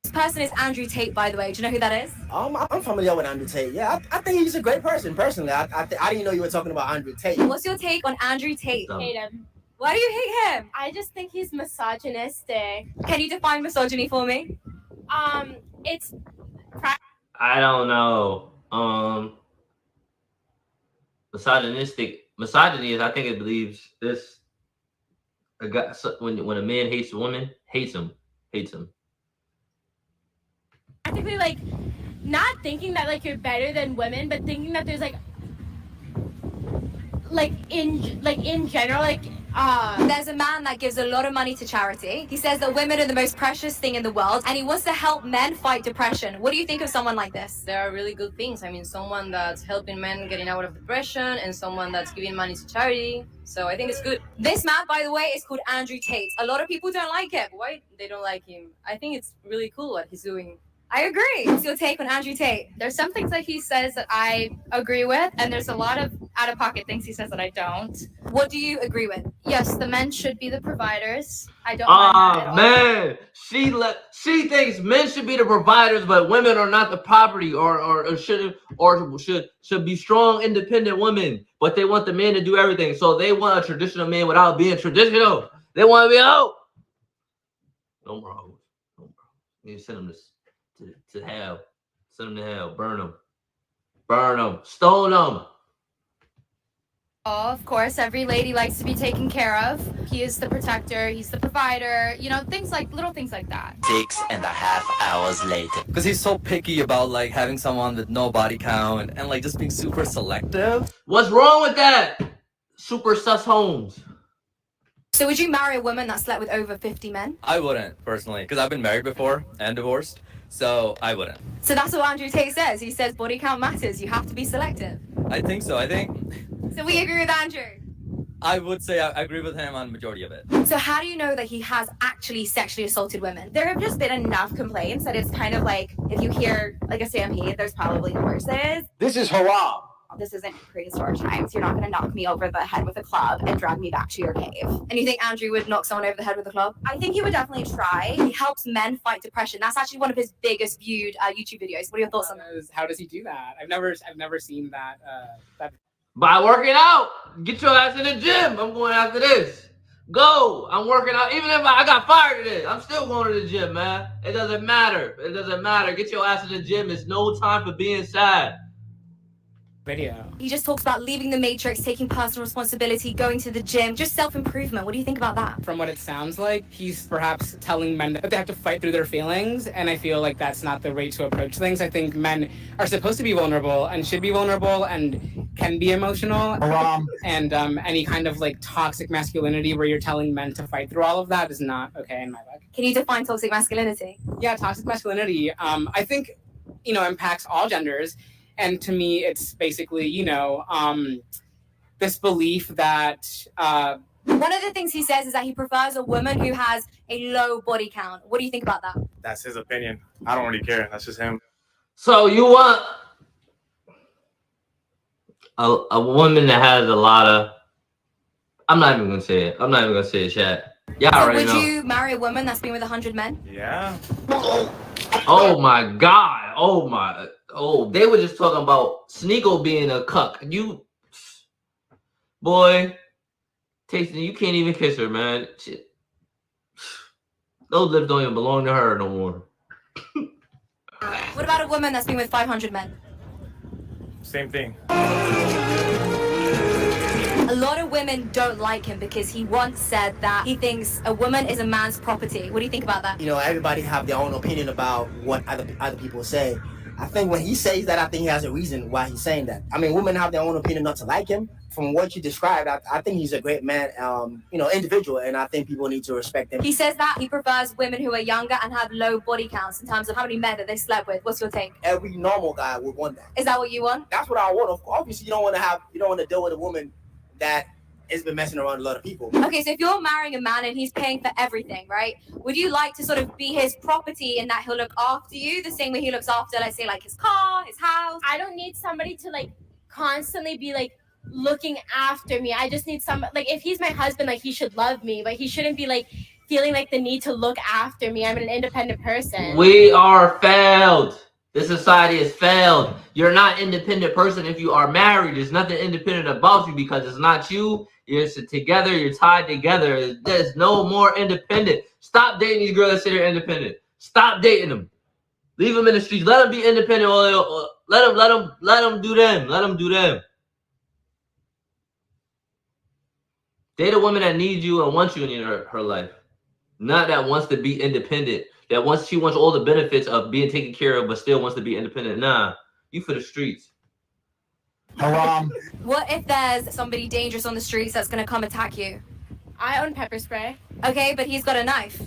This person is Andrew Tate, by the way. Do you know who that is? I'm familiar with Andrew Tate. Yeah, I think he's a great person, personally. I didn't know you were talking about Andrew Tate. What's your take on Andrew Tate? Hate him. Why do you hate him? I just think he's misogynistic. Can you define misogyny for me? It's I don't know. Misogyny is, I think it believes this. A guy, when a man hates a woman, hates him. practically like not thinking that like you're better than women, but thinking that there's like in general there's a man that gives a lot of money to charity. He says that women are the most precious thing in the world, and he wants to help men fight depression. What do you think of someone like this? There are really good things. I mean, someone that's helping men getting out of depression and someone that's giving money to charity. So I think it's good. This man, by the way, is called Andrew Tate. A lot of people don't like him. Why they don't like him? I think it's really cool what he's doing. I agree. What's your take on Andrew Tate? There's some things that he says that I agree with, and there's a lot of out-of-pocket things he says that I don't. What do you agree with? Yes, the men should be the providers. I don't mind that at all. Man, she thinks men should be the providers, but women are not the property, or should be strong, independent women. But they want the men to do everything, so they want a traditional man without being traditional. They want to be out. No bro. You send them to hell. Send them to hell. Burn them. Stone them. Oh, of course, every lady likes to be taken care of. He is the protector, he's the provider, you know, little things like that. 6.5 hours later. Because he's so picky about like having someone with no body count and like just being super selective. What's wrong with that? Super sus homes. So would you marry a woman that slept with over 50 men? I wouldn't, personally, because I've been married before and divorced, so I wouldn't. So that's what Andrew Tate says. He says body count matters. You have to be selective. I think so. So we agree with Andrew. I would say I agree with him on the majority of it. So how do you know that he has actually sexually assaulted women? There have just been enough complaints that it's kind of like if you hear like a stampede, there's probably horses. This is haram. This isn't prehistoric times. You're not going to knock me over the head with a club and drag me back to your cave. And you think Andrew would knock someone over the head with a club? I think he would definitely try. He helps men fight depression. That's actually one of his biggest viewed YouTube videos. What are your thoughts on that? How does he do that? I've never seen that. By working out. Get your ass in the gym. I'm going after this. Go. I'm working out. Even if I got fired today, I'm still going to the gym, man. It doesn't matter. Get your ass in the gym. It's no time for being sad. Video. He just talks about leaving the matrix, taking personal responsibility, going to the gym, just self-improvement. What do you think about that? From what it sounds like, he's perhaps telling men that they have to fight through their feelings, and I feel like that's not the way to approach things. I think men are supposed to be vulnerable and should be vulnerable and can be emotional. And any kind of like toxic masculinity where you're telling men to fight through all of that is not okay in my book. Can you define toxic masculinity? Yeah, toxic masculinity, I think, impacts all genders. And to me, it's basically, this belief that... One of the things he says is that he prefers a woman who has a low body count. What do you think about that? That's his opinion. I don't really care. That's just him. So you want a woman that has a lot of... I'm not even going to say it, chat. Yeah, so already know. Would you marry a woman that's been with 100 men? Yeah. Oh my God. Oh, they were just talking about Sneeko being a cuck. Boy, Tasty, you can't even kiss her, man. Shit. Those lips don't even belong to her no more. What about a woman that's been with 500 men? Same thing. A lot of women don't like him because he once said that he thinks a woman is a man's property. What do you think about that? Everybody have their own opinion about what other people say. I think when he says that, I think he has a reason why he's saying that. I mean, women have their own opinion not to like him. From what you described, I think he's a great man, individual, and I think people need to respect him. He says that he prefers women who are younger and have low body counts in terms of how many men that they slept with. What's your take? Every normal guy would want that. Is that what you want? That's what I want. Obviously, you don't want to deal with a woman that has been messing around a lot of people. Okay, so if you're marrying a man and he's paying for everything, right? Would you like to sort of be his property in that he'll look after you the same way he looks after, let's say, like his car, his house? I don't need somebody to like constantly be like looking after me. I just need if he's my husband, like he should love me, but he shouldn't be like feeling like the need to look after me. I'm an independent person. We are failed. This society has failed. You're not an independent person if you are married. There's nothing independent about you because it's not you. You're together. You're tied together. There's no more independent. Stop dating these girls that say they're independent. Stop dating them. Leave them in the streets. Let them be independent. Let them do them. Let them do them. Date a woman that needs you and wants you in her life. Not that wants to be independent. That she wants all the benefits of being taken care of, but still wants to be independent. Nah, you for the streets. Haram. What if there's somebody dangerous on the streets that's gonna come attack you? I own pepper spray. Okay, but he's got a knife.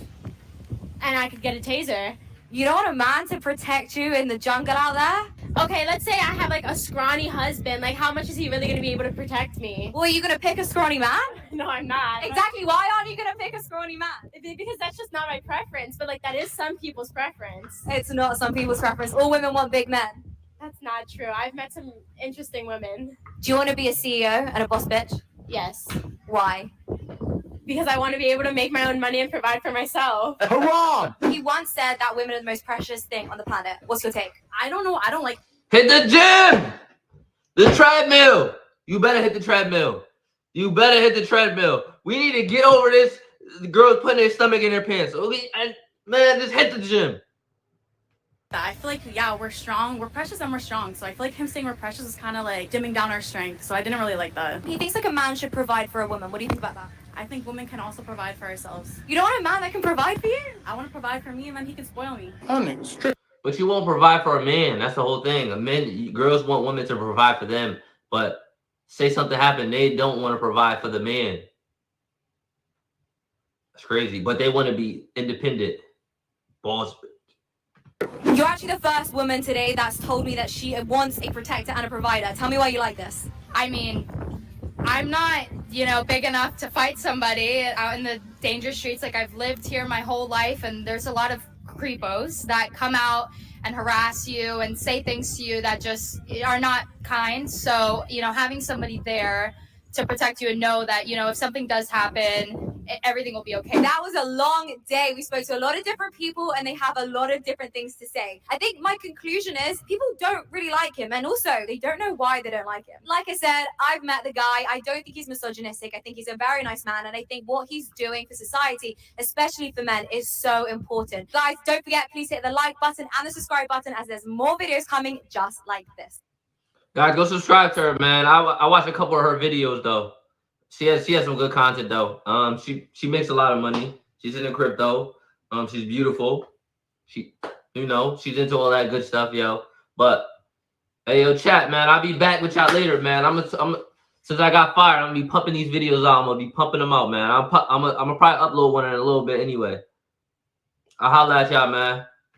And I could get a taser. You don't want a man to protect you in the jungle out there? Okay, let's say I have like a scrawny husband. Like, how much is he really gonna be able to protect me? Well, are you gonna pick a scrawny man? No, I'm not. Exactly. Why aren't you gonna pick a scrawny man? Because that's just not my preference. But like, that is some people's preference. It's not some people's preference. All women want big men. That's not true. I've met some interesting women. Do you want to be a CEO and a boss bitch? Yes. Why? Because I want to be able to make my own money and provide for myself. Haram. He once said that women are the most precious thing on the planet. What's your take? I don't know. I don't like. Hit the gym. The treadmill. You better hit the treadmill. You better hit the treadmill. We need to get over this. The girls putting their stomach in their pants. Man, just hit the gym. I feel like, yeah, we're strong. We're precious and we're strong. So I feel like him saying we're precious is kind of like dimming down our strength. So I didn't really like that. He thinks like a man should provide for a woman. What do you think about that? I think women can also provide for ourselves. You don't want a man that can provide for you? I want to provide for me and then he can spoil me. But you won't provide for a man. That's the whole thing. Girls want women to provide for them. But say something happened, they don't want to provide for the man. That's crazy. But they want to be independent. Boss. You're actually the first woman today that's told me that she wants a protector and a provider. Tell me why you like this. I mean, I'm not, big enough to fight somebody out in the dangerous streets. Like, I've lived here my whole life, and there's a lot of creepos that come out and harass you and say things to you that just are not kind. So, having somebody there to protect you and know that, if something does happen, everything will be okay. That was a long day. We spoke to a lot of different people and they have a lot of different things to say. I think my conclusion is people don't really like him, and also they don't know why they don't like him. Like I said, I've met the guy. I don't think he's misogynistic. I think he's a very nice man, and I think what he's doing for society, especially for men, is so important. Guys, don't forget, please hit the like button and the subscribe button, as there's more videos coming just like this. Guys, go subscribe to her, man. I watched a couple of her videos though. She has some good content though. She makes a lot of money. She's into crypto. She's beautiful. She's into all that good stuff, yo. But hey, yo, chat, man. I'll be back with y'all later, man. Since I got fired, I'm gonna be pumping these videos out. I'm gonna be pumping them out, man. I'm gonna probably upload one in a little bit anyway. I'll holler at y'all, man.